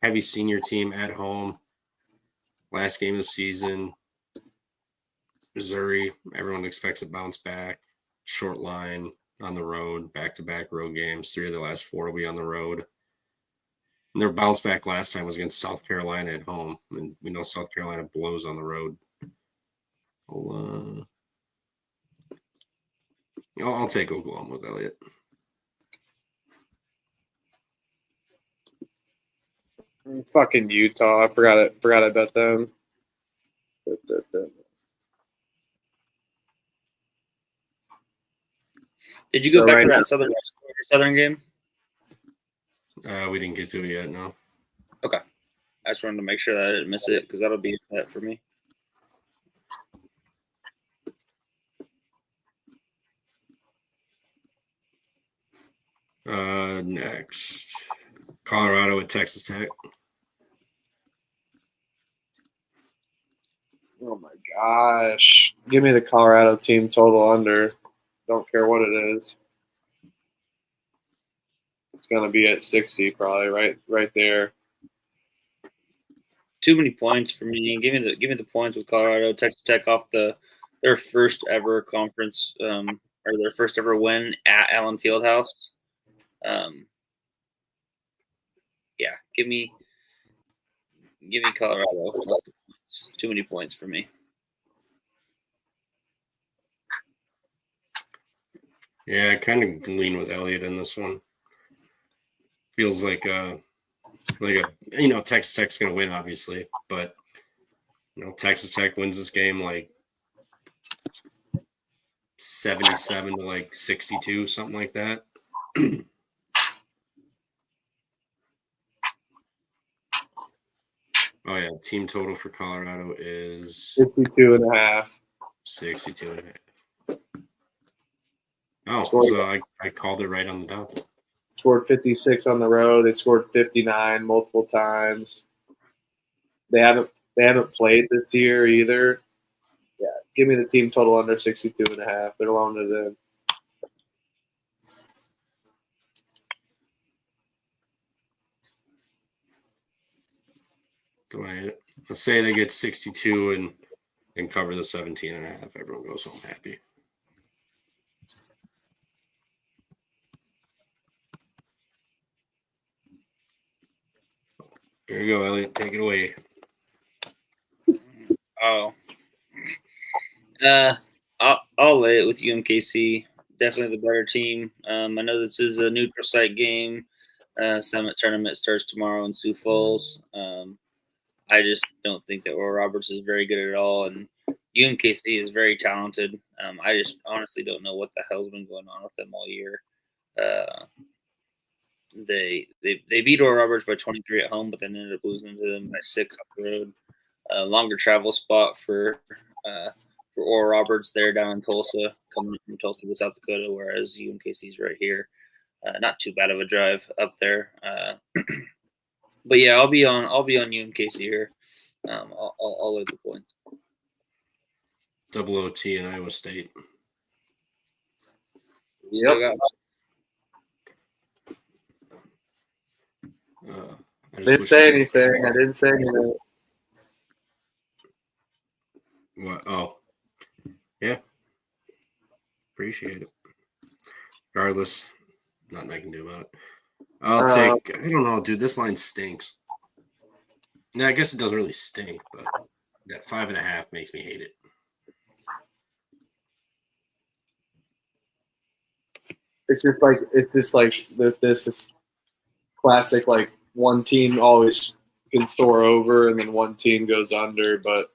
heavy senior team at home. Last game of the season, Missouri, everyone expects a bounce back. Short line on the road, back-to-back road games. 3 of the last 4 will be on the road. And their bounce back last time was against South Carolina at home. And we know South Carolina blows on the road. I'll take Oklahoma with Elliott. Fucking Utah. I forgot I bet them. Did you go So back right to now- that Southern game? We didn't get to it yet, no. Okay. I just wanted to make sure that I didn't miss it because that'll be that for me. Next, Colorado at Texas Tech. Oh my gosh. Give me the Colorado team total under. Don't care what it is. It's gonna be at 60 probably, right there. Too many points for me. Give me the points with Colorado. Texas Tech off their first ever conference or their first ever win at Allen Fieldhouse. Yeah, give me Colorado. Too many points for me. Yeah, I kind of lean with Elliott in this one. Feels like Texas Tech's going to win, obviously, but Texas Tech wins this game like 77 to like 62, something like that. Oh yeah, team total for Colorado is 62.5. 62.5. Oh, Scored. so I called it right on the dot. Scored 56 on the road. They scored 59 multiple times. They haven't played this year either. Yeah, give me the team total under 62.5. They're loaned it in. Let's say they get 62 and cover the 17.5. Everyone goes home happy. Here you go, Elliot. Take it away. Oh. I'll lay it with UMKC. Definitely the better team. I know this is a neutral site game. Summit tournament starts tomorrow in Sioux Falls. I just don't think that Oral Roberts is very good at all, and UMKC is very talented. I just honestly don't know what the hell's been going on with them all year. They beat Oral Roberts by 23 at home, but then ended up losing to them by 6 off the road. Longer travel spot for Oral Roberts. They're down in Tulsa, coming from Tulsa to South Dakota, whereas UMKC's right here. Not too bad of a drive up there. But yeah, I'll be on UMKC here. I'll lay the points. Double OT in Iowa State. Still got I Didn't say anything. I didn't say anything. What? Oh, yeah. Appreciate it. Regardless, nothing I can do about it. I'll take. I don't know, dude. This line stinks. No, I guess it doesn't really stink, but that 5.5 makes me hate it. It's just like this is classic. Like one team always can soar over, and then one team goes under. But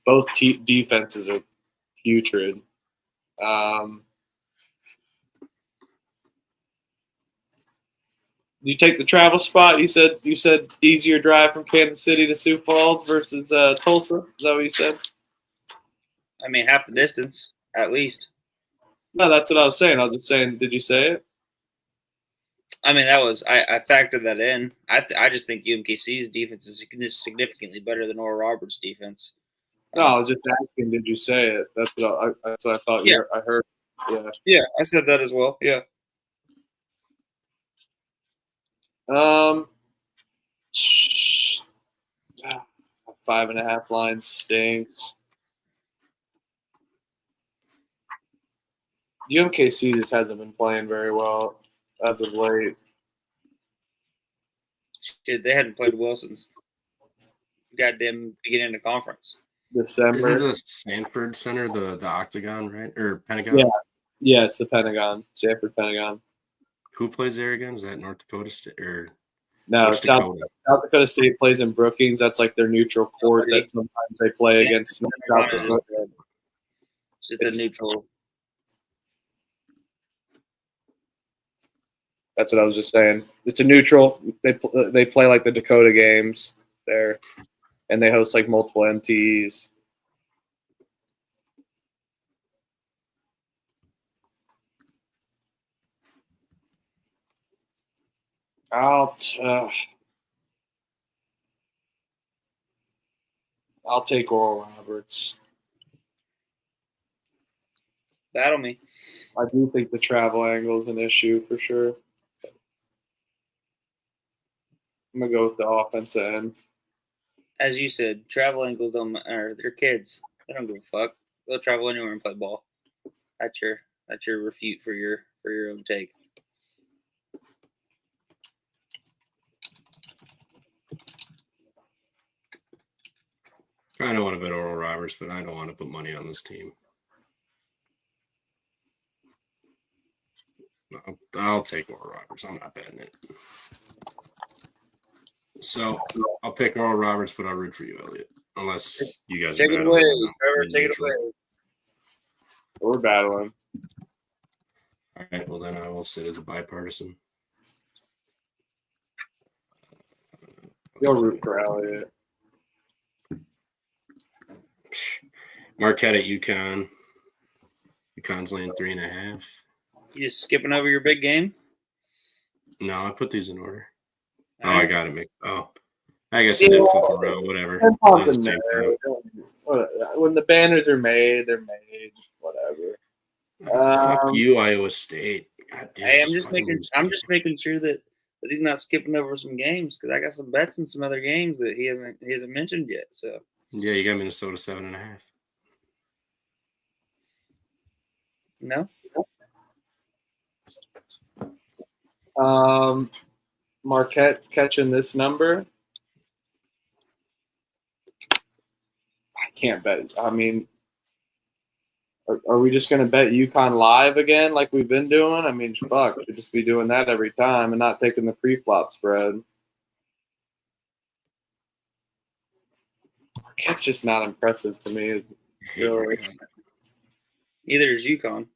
both defenses are putrid. You take the travel spot. You said easier drive from Kansas City to Sioux Falls versus Tulsa. Is that what you said? I mean, half the distance at least. No, that's what I was saying. I was just saying, did you say it? I mean, that was I factored that in. I just think UMKC's defense is significantly better than Oral Roberts' defense. No, I was just asking, did you say it? That's what I thought. Yeah. I heard. Yeah. Yeah, I said that as well. Yeah. 5.5 line stinks. UMKC just hasn't been playing very well as of late. Shit, they hadn't played well since goddamn beginning of the conference. December. Isn't the Sanford Center the Octagon, right? Or Pentagon? Yeah, it's the Pentagon, Sanford Pentagon. Who plays there again? Is that North Dakota State or No, North South Dakota State plays in Brookings. That's like their neutral court that sometimes they play against South Dakota. It's just a neutral. That's what I was just saying. It's a neutral. They play like the Dakota games there, and they host like multiple MTs. I'll take Oral Roberts. Battle me. I do think the travel angle is an issue for sure. I'm gonna go with the offensive end. As you said, travel angles don't matter. They're kids. They don't give a fuck. They'll travel anywhere and play ball. That's your refute for your own take. I don't want to bet Oral Roberts, but I don't want to put money on this team. I'll take Oral Roberts. I'm not betting it. So I'll pick Oral Roberts, but I'll root for you, Elliot. Unless you guys take are it away, Trevor. Take it away. We're battling. All right. Well, then I will sit as a bipartisan. You'll root for Elliot. Marquette at UConn. UConn's laying 3.5. You just skipping over your big game? No, I put these in order. All I right. got it. I guess I did flip around. Whatever. When the banners are made, they're made. Whatever. Fuck you, Iowa State. God damn, Hey, I'm just making sure that he's not skipping over some games because I got some bets in some other games that he hasn't mentioned yet. So yeah, you got Minnesota 7.5. No. Marquette's catching this number. I can't bet. I mean, are we just going to bet UConn live again like we've been doing? I mean, fuck, should just be doing that every time and not taking the pre-flop spread. Marquette's just not impressive to me. Really. Neither is UConn.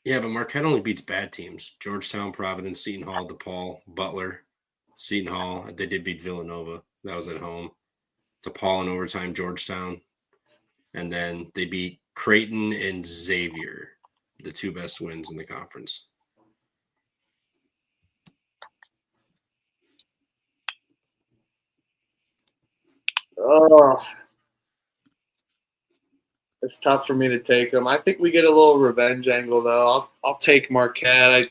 Yeah, but Marquette only beats bad teams. Georgetown, Providence, Seton Hall, DePaul, Butler, Seton Hall. They did beat Villanova. That was at home. DePaul in overtime, Georgetown. And then they beat Creighton and Xavier, the two best wins in the conference. Oh, it's tough for me to take them. I think we get a little revenge angle though. I'll take Marquette.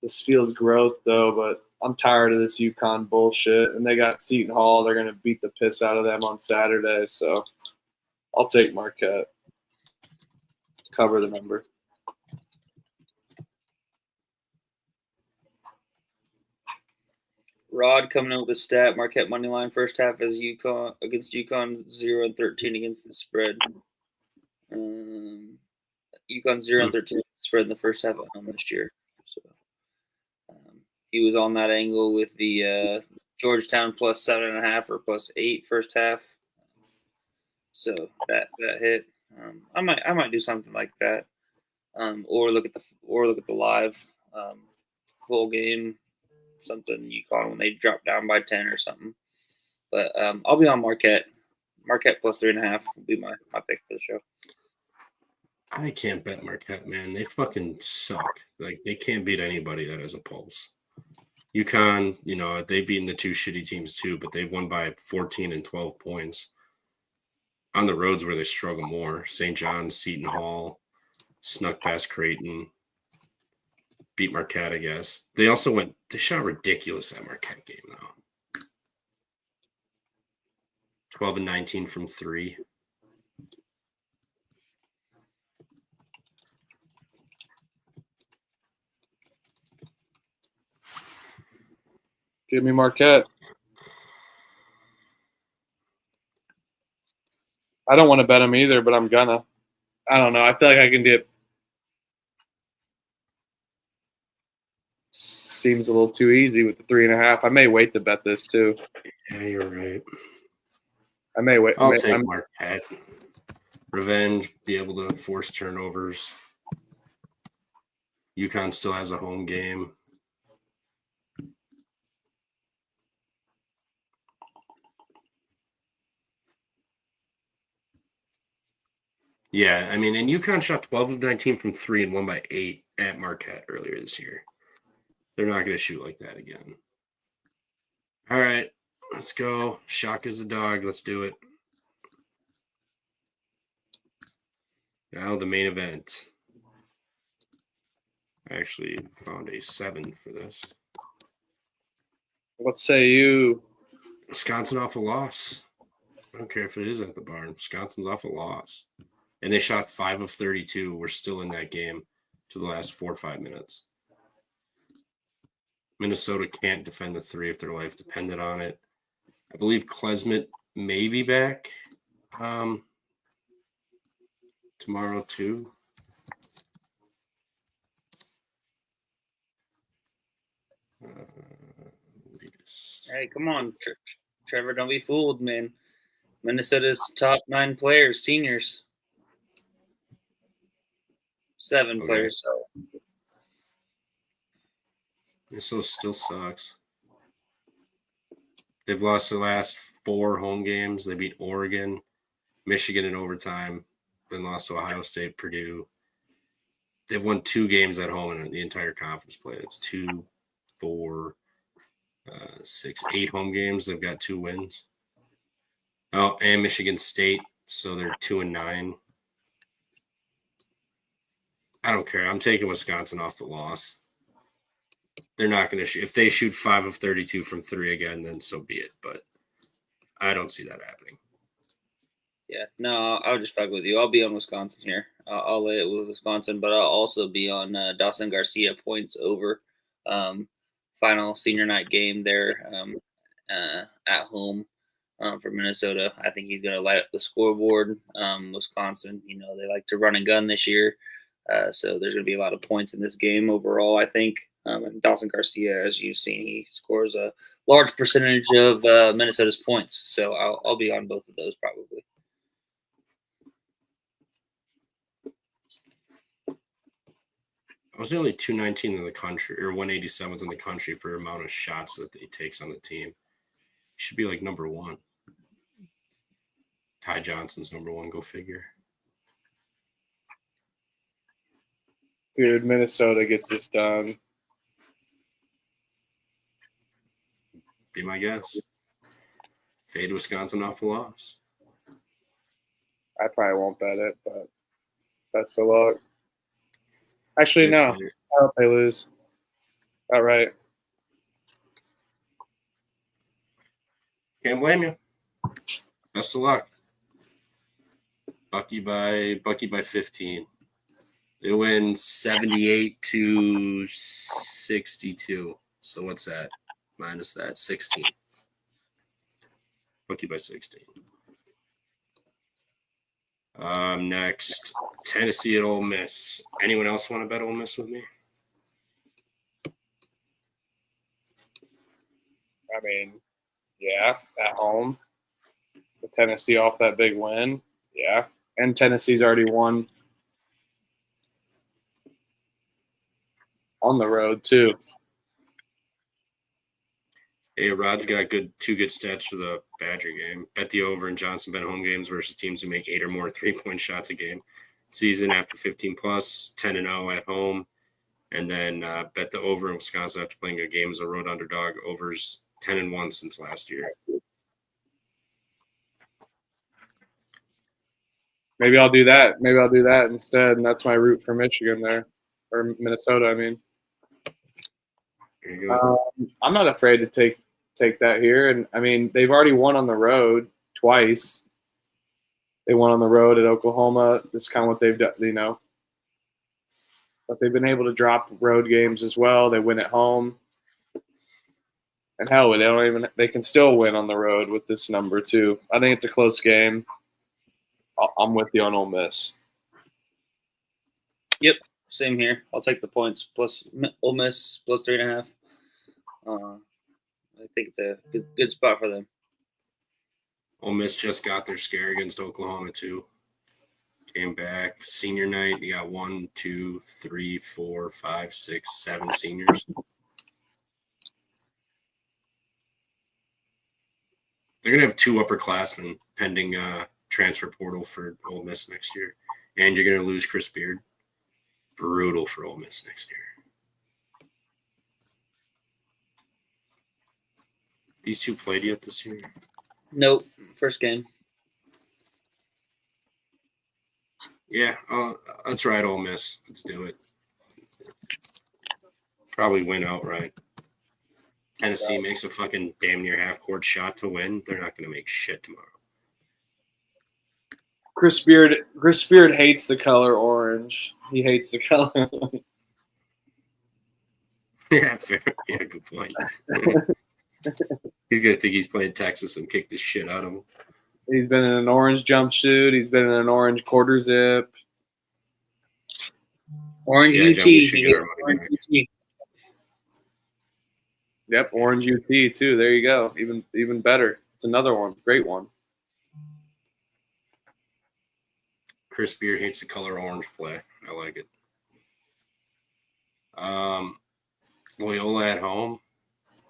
This feels gross though, but I'm tired of this UConn bullshit. And they got Seton Hall. They're gonna beat the piss out of them on Saturday. So I'll take Marquette. Cover the number. Rod coming in with a stat. Marquette money line first half as UConn against UConn 0-13 against the spread. UConn 0-13 spread in the first half at home this year. So he was on that angle with the Georgetown plus 7.5 or plus 8 first half. So that hit. I might do something like that, or look at the live full game. Something UConn when they drop down by 10 or something. But I'll be on Marquette. Marquette plus 3.5 will be my pick for the show. I can't bet Marquette, man. They fucking suck. Like, they can't beat anybody that has a pulse. UConn, they've beaten the two shitty teams too, but they've won by 14 and 12 points. On the roads where they struggle more, St. John's, Seton Hall, snuck past Creighton, beat Marquette, I guess. They shot ridiculous that Marquette game, though. 12 and 19 from 3. Give me Marquette. I don't want to bet them either, but I'm gonna. I don't know. I feel like I can get. Seems a little too easy with the 3.5. I may wait to bet this too. Yeah, you're right. I may wait. I'll take Marquette. Revenge, be able to force turnovers. UConn still has a home game. Yeah, I mean, and UConn shot 12 of 19 from 3 and won by 8 at Marquette earlier this year. They're not going to shoot like that again. All right, let's go. Shock is a dog. Let's do it. Now the main event. I actually found a 7 for this. What say you? Wisconsin off a loss. I don't care if it is at the barn. Wisconsin's off a loss. And they shot 5 of 32. We're still in that game to the last 4 or 5 minutes. Minnesota can't defend the 3 if their life depended on it. I believe Klesmit may be back tomorrow too. Hey, come on, Trevor. Don't be fooled, man. Minnesota's top 9 players, seniors. 7 Okay. players. So. Minnesota still sucks. They've lost the last 4 home games. They beat Oregon, Michigan in overtime, then lost to Ohio State, Purdue. They've won 2 games at home in the entire conference play. It's 2, 4, 6, 8 home games. They've got 2 wins. Oh, and Michigan State, so they're 2 and 9. I don't care. I'm taking Wisconsin off the loss. They're not going to shoot. If they shoot 5 of 32 from 3 again, then so be it. But I don't see that happening. Yeah, no, I'll just fuck with you. I'll be on Wisconsin here. I'll lay it with Wisconsin, but I'll also be on Dawson Garcia points over. Final senior night game there at home for Minnesota. I think he's going to light up the scoreboard. Wisconsin, they like to run and gun this year. So there's going to be a lot of points in this game overall, I think. And Dawson Garcia, as you've seen, he scores a large percentage of Minnesota's points. So I'll be on both of those probably. I was only 219 in the country, or 187th in the country for the amount of shots that he takes on the team. He should be like number 1. Ty Johnson's number 1. Go figure. Dude, Minnesota gets this done. Be my guess. Fade Wisconsin off a loss. I probably won't bet it, but best of luck. Actually, no. I hope they lose. All right. Can't blame you. Best of luck. Bucky by 15. They win 78-62. So what's that? Minus that, 16. Bucky by 16. Next, Tennessee at Ole Miss. Anyone else want to bet Ole Miss with me? I mean, yeah, at home. With Tennessee off that big win. Yeah. And Tennessee's already won on the road, too. Hey, Rod's got 2 good stats for the Badger game. Bet the over in Johnson Bennett home games versus teams who make 8 or more 3-point shots a game. season after 15 plus, 10-0 at home. And then bet the over in Wisconsin after playing a game as a road underdog. Overs 10-1 since last year. Maybe I'll do that. Maybe I'll do that instead, and that's my route for Michigan there, or Minnesota. I mean, There you go. I'm not afraid to take that here, and I mean they've already won on the road twice. They won on the road at Oklahoma. That's kind of what they've done, you know. But they've been able to drop road games as well. They win at home, and hell, they can still win on the road with this number too. I think it's a close game. I'm with you on Ole Miss. Yep, same here. I'll take the points plus Ole Miss plus 3.5. I think it's a good spot for them. Ole Miss just got their scare against Oklahoma too. Came back senior night. You got 1, 2, 3, 4, 5, 6, 7 seniors. They're gonna have 2 upperclassmen pending transfer portal for Ole Miss next year, and you're gonna lose Chris Beard. Brutal for Ole Miss next year. These 2 played yet this year? Nope, first game. Yeah, let's ride Ole Miss. Let's do it. Probably win outright. Tennessee makes a fucking damn near half-court shot to win. They're not going to make shit tomorrow. Chris Beard hates the color orange. He hates the color. Yeah, fair. Yeah, good point. He's going to think he's playing Texas and kick the shit out of him. He's been in an orange jumpsuit. He's been in an orange quarter zip. Orange Yeah, UT. John, we should He get our gets money Orange back. UT. Yep, orange UT too. There you go. Even better. It's another one. Great one. Chris Beard hates the color orange play. I like it. Loyola at home,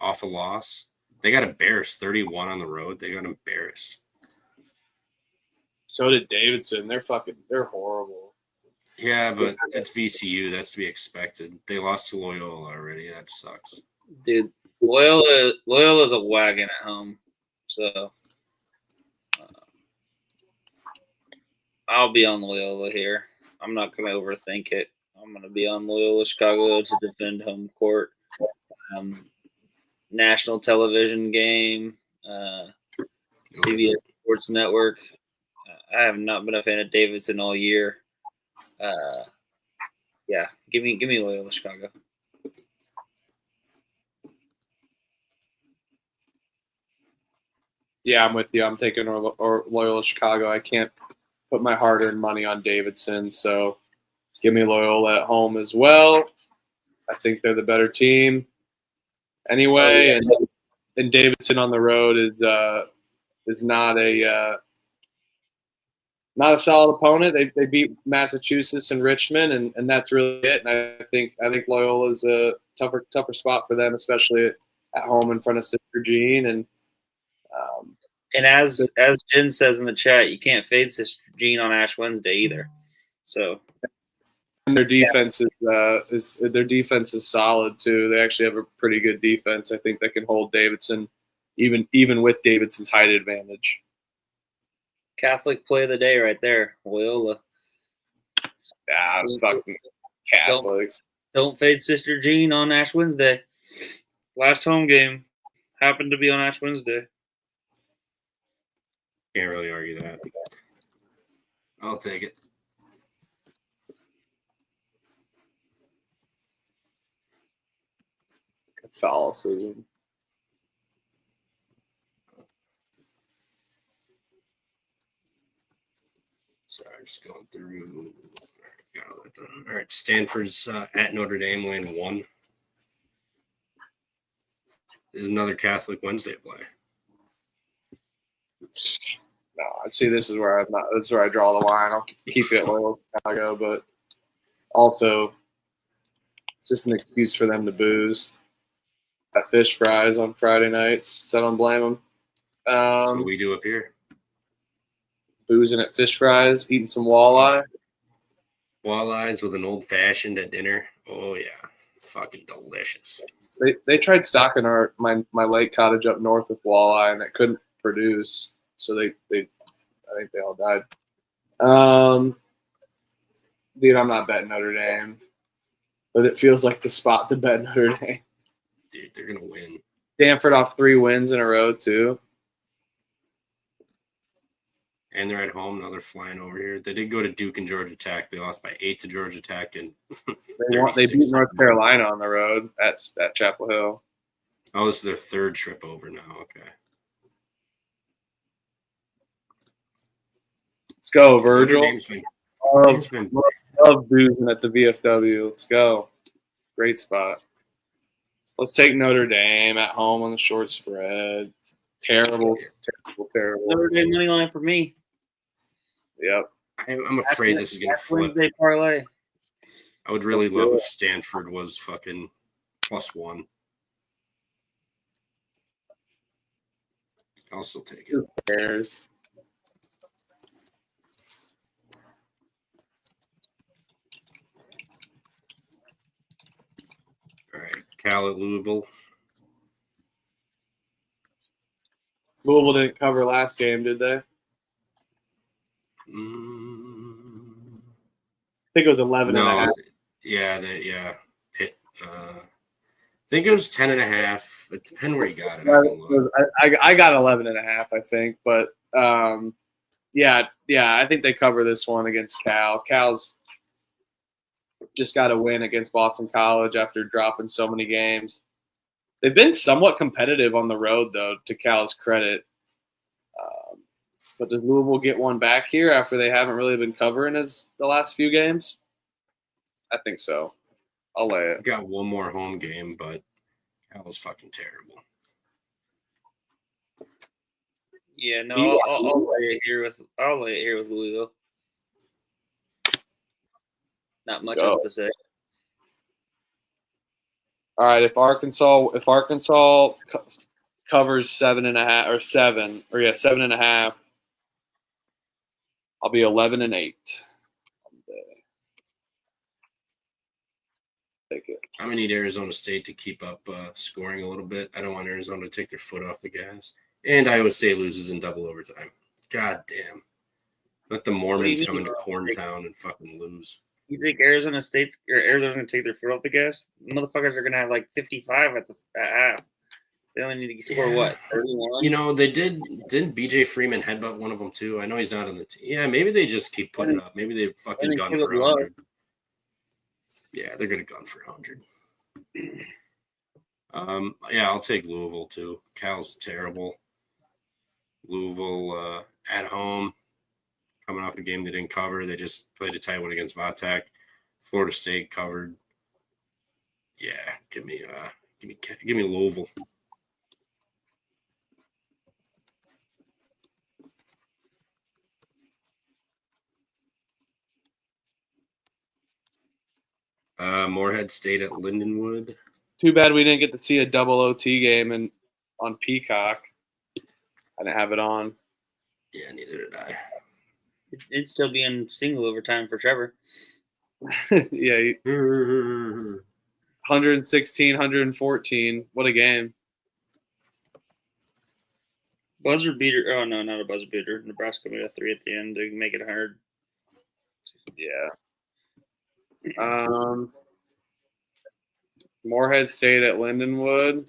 off a loss. They got embarrassed, 31 on the road. They got embarrassed. So did Davidson. They're horrible. Yeah, but it's VCU. That's to be expected. They lost to Loyola already. That sucks. Dude, Loyola's a wagon at home. So I'll be on Loyola here. I'm not going to overthink it. I'm going to be on Loyola Chicago to defend home court. National television game, CBS Sports Network. I have not been a fan of Davidson all year. Yeah, give me Loyola Chicago. Yeah, I'm with you. I'm taking Loyola Chicago. I can't put my hard-earned money on Davidson, so give me Loyola at home as well. I think they're the better team anyway, and Davidson on the road is not a solid opponent. They beat Massachusetts and Richmond, and that's really it. And I think Loyola is a tougher spot for them, especially at home in front of Sister Jean. And as Jen says in the chat, you can't fade Sister Jean on Ash Wednesday either. So their defense is solid too. They actually have a pretty good defense. I think that can hold Davidson, even with Davidson's height advantage. Catholic play of the day right there, Loyola. Ah, fucking Catholics. Don't fade Sister Jean on Ash Wednesday. Last home game happened to be on Ash Wednesday. Can't really argue that. I'll take it. Catholicism. Sorry, just going through. Got all that done. All right, Stanford's at Notre Dame, laying 1. This is another Catholic Wednesday play. No, I'd say this is where I draw the line. I'll keep it Loyola Chicago, but also it's just an excuse for them to booze. At fish fries on Friday nights, so I don't blame them. That's what we do up here. Boozing at fish fries, eating some walleye. Walleyes with an old fashioned at dinner. Oh yeah, fucking delicious. They tried stocking my lake cottage up north with walleye, and it couldn't produce. So they I think they all died. Dude, I'm not betting Notre Dame, but it feels like the spot to bet Notre Dame. Dude, they're gonna win. Stanford off 3 wins in a row too. And they're at home. Now they're flying over here. They did go to Duke and Georgia Tech. They lost by 8 to Georgia Tech, and They beat North Carolina on the road at Chapel Hill. Oh, this is their 3rd trip over now. Okay. Let's go, Virgil. Love boozing at the VFW. Let's go. Great spot. Let's take Notre Dame at home on the short spread. Terrible. Notre Dame money line for me. Yep. I'm afraid this is going to flip. Wednesday parlay. I would really love if Stanford was fucking +1. I'll still take it. Who cares? All right, Cal at Louisville. Louisville didn't cover last game, did they? I think it was 11 and a half. Yeah, Pitt. I think it was 10.5. It depends where you got it. I got 11 and a half, I think, but yeah, I think they cover this one against Cal. Cal's just got to win against Boston College after dropping so many games. They've been somewhat competitive on the road, though, to Cal's credit. But does Louisville get one back here after they haven't really been covering as the last few games? I think so. I'll lay it. Got one more home game, but Cal was fucking terrible. Yeah, no, I'll lay it here with Louisville. Not much else to say. All right, if Arkansas covers 7.5 or 7, or 7.5, I'll be 11-8. Take it. I'm gonna need Arizona State to keep up scoring a little bit. I don't want Arizona to take their foot off the gas. And Iowa State loses in double overtime. God damn. Let the Mormons come into Corntown and fucking lose. You think Arizona's gonna take their foot off the gas? Motherfuckers are gonna have like 55 at half. They only need to score what, 31? You know, they didn't BJ Freeman headbutt one of them too? I know he's not on the team. Yeah, maybe they just keep putting it up. Maybe they fucking gun for 100. Yeah, they're gonna gun for 100. Yeah, I'll take Louisville too. Cal's terrible. Louisville at home, coming off a game they didn't cover. They just played a tight one against Vatek. Florida State covered. Yeah, give me Louisville. Morehead State at Lindenwood. Too bad we didn't get to see a double OT game on Peacock. I didn't have it on. Yeah, neither did I. It'd still be in single overtime for Trevor. Yeah. 116, 114. What a game. Buzzer beater. Oh, no, not a buzzer beater. Nebraska made a 3 at the end to make it 100. Yeah. Morehead State at Lindenwood.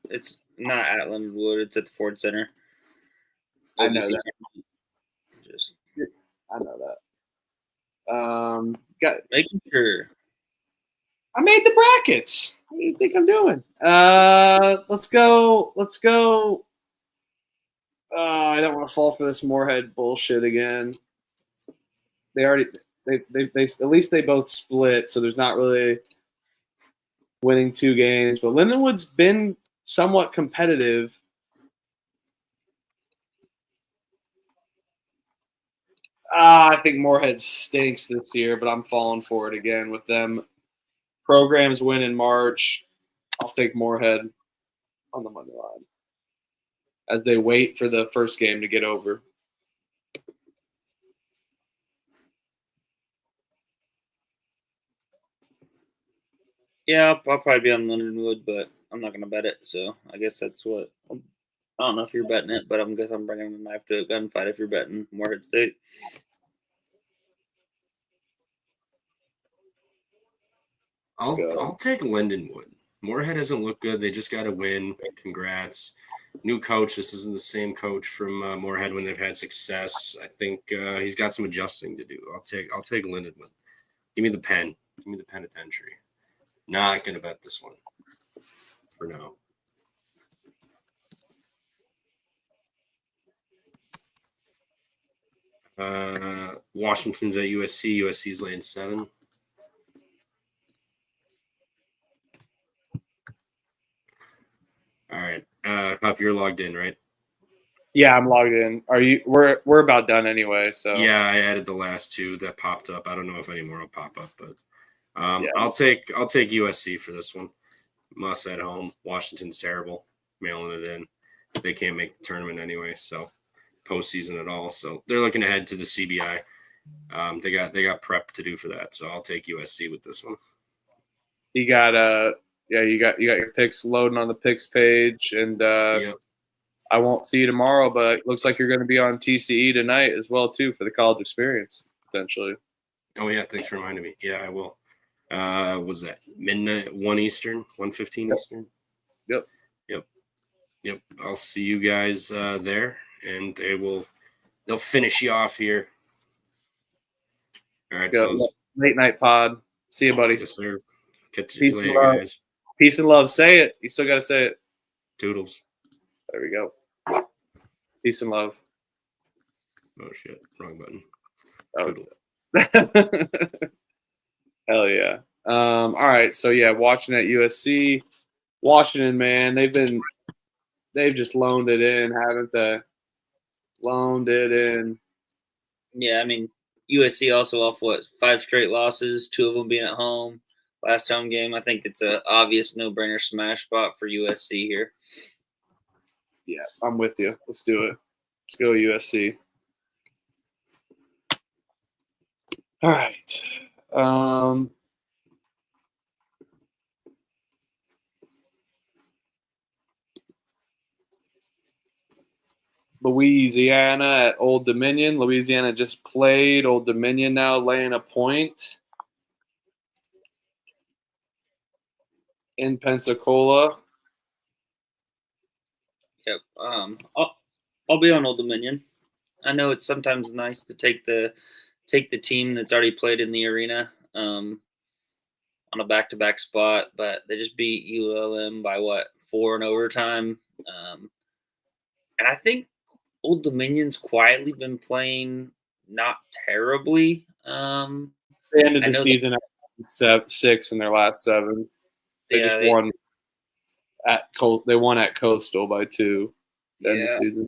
It's not at Lindenwood. It's at the Ford Center. I know that. I know that. Got making sure. I made the brackets. What do you think I'm doing? Let's go. I don't want to fall for this Morehead bullshit again. They at least they both split, so there's not really winning 2 games. But Lindenwood's been somewhat competitive. I think Morehead stinks this year, but I'm falling for it again with them. Programs win in March. I'll take Morehead on the money line as they wait for the first game to get over. Yeah, I'll probably be on Lindenwood, but I'm not gonna bet it. So I guess that's what. I don't know if you're betting it, but I'm guess I'm bringing a knife to a gunfight if you're betting Morehead State. I'll take Lindenwood. Moorhead hasn't looked good. They just got to win. Congrats. New coach. This isn't the same coach from Moorhead when they've had success. I think he's got some adjusting to do. I'll take Lindenwood. Give me the pen. Give me the penitentiary. Not gonna bet this one for now. Washington's at USC. USC's laying 7. All right. Huff, you're logged in, right? Yeah, I'm logged in. Are you? We're about done anyway. So Yeah, I added the last 2 that popped up. I don't know if any more will pop up, but Yeah. I'll take USC for this one. Muss at home. Washington's terrible. Mailing it in. They can't make the tournament anyway, so postseason at all. So they're looking ahead to the CBI. They got prep to do for that. So I'll take USC with this one. you got you got your picks loading on the picks page, and Yep. I won't see you tomorrow, but it looks like you're going to be on TCE tonight as well too for the college experience potentially. Oh yeah, thanks for reminding me. Yeah, I will. Was that midnight 1 Eastern, 1:15 Eastern? Yep. I'll see you guys there, and they'll finish you off here. All right, fellas. Late night pod. See you, buddy. Yes, sir. Catch Peace you and later, love. guys. Peace and love. Say it. You still got to say it. Toodles. There we go. Peace and love. Oh shit, wrong button. Oh. Hell yeah. All right. So yeah, watching at USC, Washington, man, they've just loaned it in, haven't they? Loaned it in. Yeah, I mean USC also off 5 straight losses, 2 of them being at home. Last home game, I think it's a obvious no-brainer smash spot for USC here. Yeah, I'm with you. Let's do it. Let's go USC. All right. Louisiana at Old Dominion. Louisiana just played. Old Dominion now laying a point in Pensacola. Yep. I'll be on Old Dominion. I know it's sometimes nice to take the team that's already played in the arena on a back-to-back spot, but they just beat ULM by 4 in overtime. And I think Old Dominion's quietly been playing not terribly. They ended the season at 6 in their last 7. They won They won at Coastal by 2 to end the season.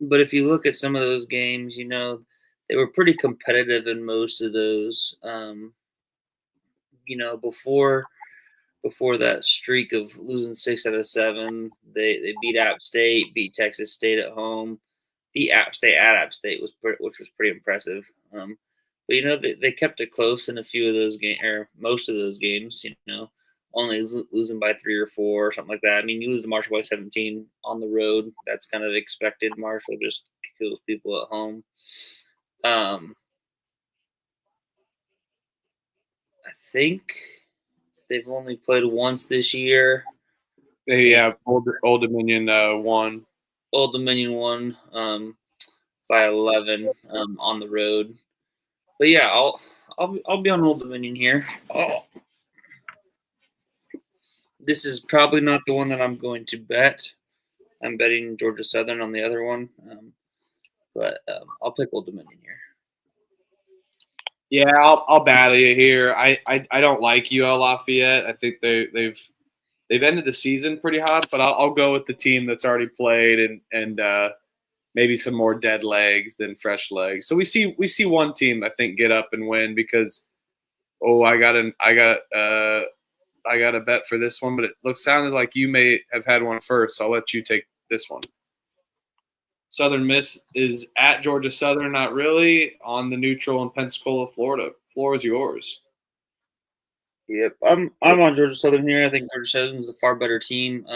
But if you look at some of those games, they were pretty competitive in most of those. Before that streak of losing 6 out of 7, they beat App State, beat Texas State at home, beat App State at App State, which was pretty impressive. But they kept it close in a few of those games, or most of those games. Only losing by 3 or 4 or something like that. I mean, you lose to Marshall by 17 on the road. That's kind of expected. Marshall just kills people at home. I think they've only played once this year. Old Dominion won. Old Dominion won by 11 on the road. But yeah, I'll be on Old Dominion here. This is probably not the one that I'm going to bet. I'm betting Georgia Southern on the other one, but I'll pick Old Dominion here. Yeah, I'll battle you here. I don't like UL Lafayette. I think they've ended the season pretty hot, but I'll go with the team that's already played and maybe some more dead legs than fresh legs. So we see one team I think get up and win because I got a bet for this one, but it sounded like you may have had one first, so I'll let you take this one. Southern Miss is at Georgia Southern, not really, on the neutral in Pensacola, Florida. Floor is yours. Yep, I'm on Georgia Southern here. I think Georgia Southern's a far better team.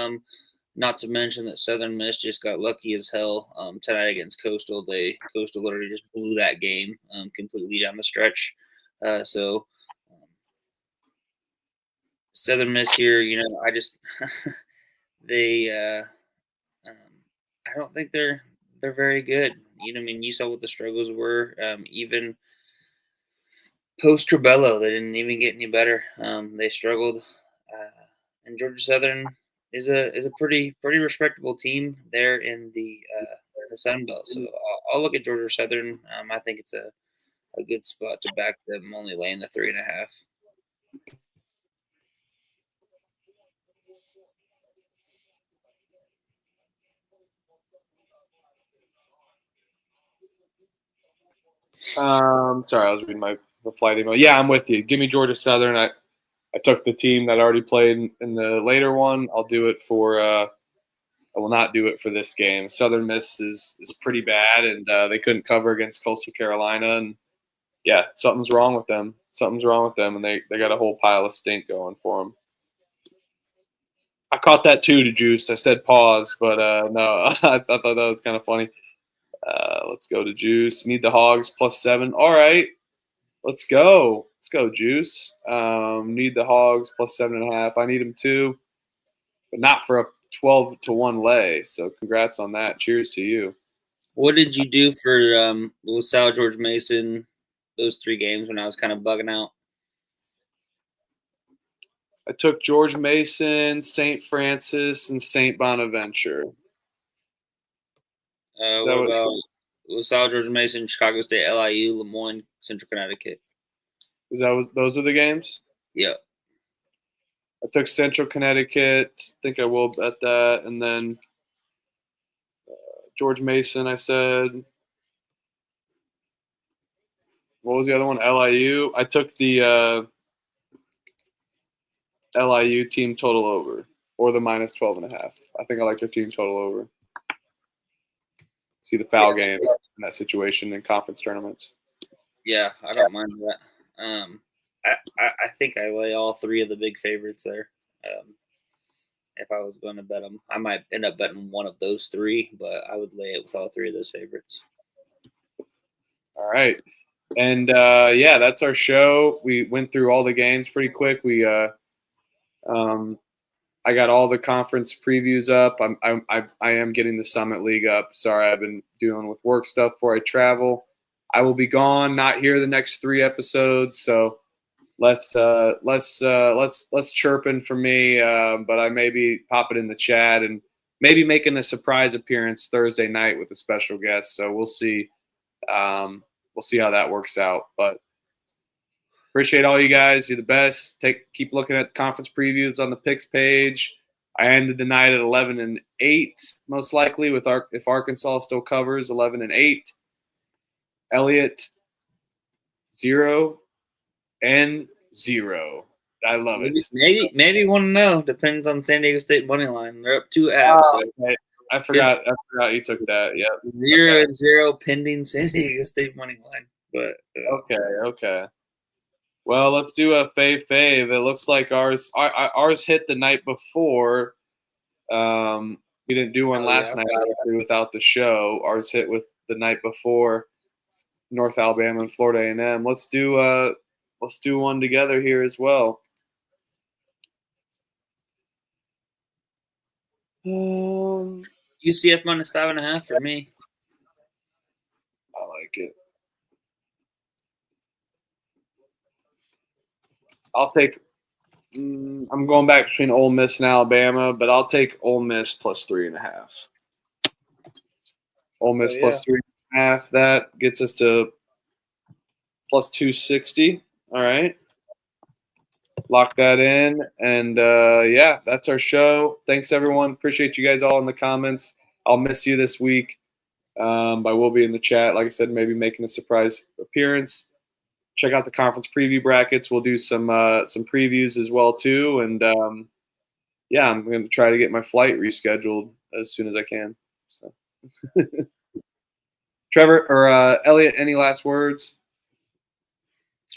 Not to mention that Southern Miss just got lucky as hell tonight against Coastal. Coastal literally just blew that game completely down the stretch. So Southern Miss here, I just they I don't think they're very good. I mean, you saw what the struggles were. Even post Crabello, they didn't even get any better. They struggled, and Georgia Southern is a pretty respectable team there in the Sun Belt. So I'll look at Georgia Southern. I think it's a good spot to back them, only laying the 3.5. Sorry, I was reading the flight email. Yeah, I'm with you. Give me Georgia Southern. I took the team that already played in the later one. I'll do it for. I will not do it for this game. Southern Miss is pretty bad, and they couldn't cover against Coastal Carolina. And yeah, something's wrong with them. Something's wrong with them, and they got a whole pile of stink going for them. I caught that too, to Juice. I said pause, but no, I thought that was kind of funny. Let's go to Juice. Need the Hogs +7. All right, let's go. Let's go, Juice. Need the Hogs +7.5. I need them too, but not for a 12-1 lay. So congrats on that. Cheers to you. What did you do for LaSalle, George Mason, those 3 games when I was kind of bugging out? I took George Mason, St. Francis, and St. Bonaventure. What about LaSalle, George Mason, Chicago State, LIU, Lemoyne, Central Connecticut? Those are the games? Yeah. I took Central Connecticut. I think I will bet that. And then George Mason, I said. What was the other one? LIU. I took the LIU team total over, or the -12.5. I think I like their team total over. See the foul game in that situation in conference tournaments. Yeah, I don't mind that. I think I lay all 3 of the big favorites there. If I was going to bet them, I might end up betting one of those 3, but I would lay it with all 3 of those favorites. All right. And yeah, that's our show. We went through all the games pretty quick. I got all the conference previews up. I am getting the Summit League up. Sorry, I've been dealing with work stuff before I travel. I will be gone, not here the next 3 episodes, so less chirping for me. But I may be popping in the chat and maybe making a surprise appearance Thursday night with a special guest. So we'll see. We'll see how that works out. But appreciate all you guys. You're the best. Keep looking at the conference previews on the picks page. I ended the night at 11-8, most likely, if Arkansas still covers 11-8. Elliott 0-0. I love it. Maybe 1-0. Depends on San Diego State money line. They're up 2.5. So. Okay. I forgot you took that. Yeah. 0-0 pending San Diego State money line. But Okay. Well, let's do a fave. It looks like ours hit the night before. We didn't do one last night without the show. Ours hit with the night before North Alabama and Florida A&M. Let's do one together here as well. UCF -5.5 for me. I like it. I'll take. I'm going back between Ole Miss and Alabama, but I'll take Ole Miss +3.5. Ole Miss +3.5. That gets us to +260. All right. Lock that in. And yeah, that's our show. Thanks, everyone. Appreciate you guys all in the comments. I'll miss you this week. I will be in the chat. Like I said, maybe making a surprise appearance. Check out the conference preview brackets. We'll do some previews as well too. And yeah, I'm going to try to get my flight rescheduled as soon as I can. So, Trevor or Elliot, any last words?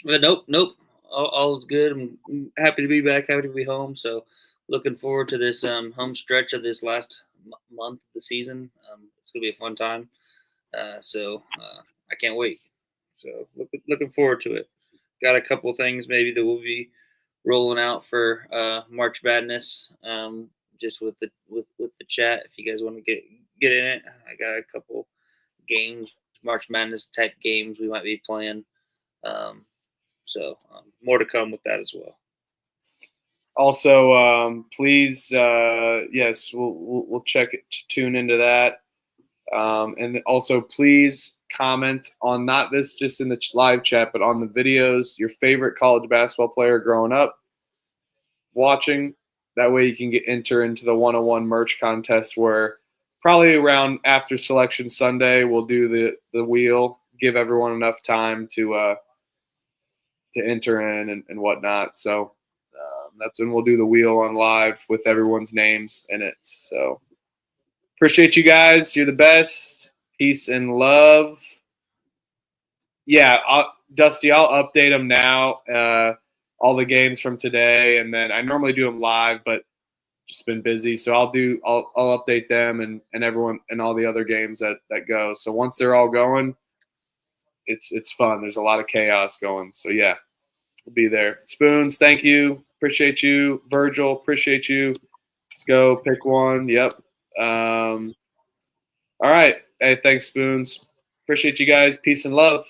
Nope. all is good. I'm happy to be back. Happy to be home. So looking forward to this home stretch of this last month of the season. It's gonna be a fun time. So I can't wait. So looking forward to it. Got a couple things maybe that we'll be rolling out for March Madness. Just with the chat, if you guys want to get in it, I got a couple games, March Madness type games we might be playing. So more to come with that as well. Also, please, yes, we'll check it, tune into that. And also, please comment on not this just in the live chat, but on the videos, your favorite college basketball player growing up, watching. That way you can enter into the 101 merch contest where probably around after Selection Sunday, we'll do the wheel, give everyone enough time to enter in and whatnot. So that's when we'll do the wheel on live with everyone's names in it. So appreciate you guys. You're the best. Peace and love. Yeah, Dusty, I'll update them now. All the games from today, and then I normally do them live, but just been busy. So I'll update them and everyone and all the other games that go. So once they're all going, it's fun. There's a lot of chaos going. So yeah, we'll be there. Spoons, thank you. Appreciate you. Virgil, appreciate you. Let's go. Pick one. Yep. All right. Hey, thanks, Spoons. Appreciate you guys. Peace and love.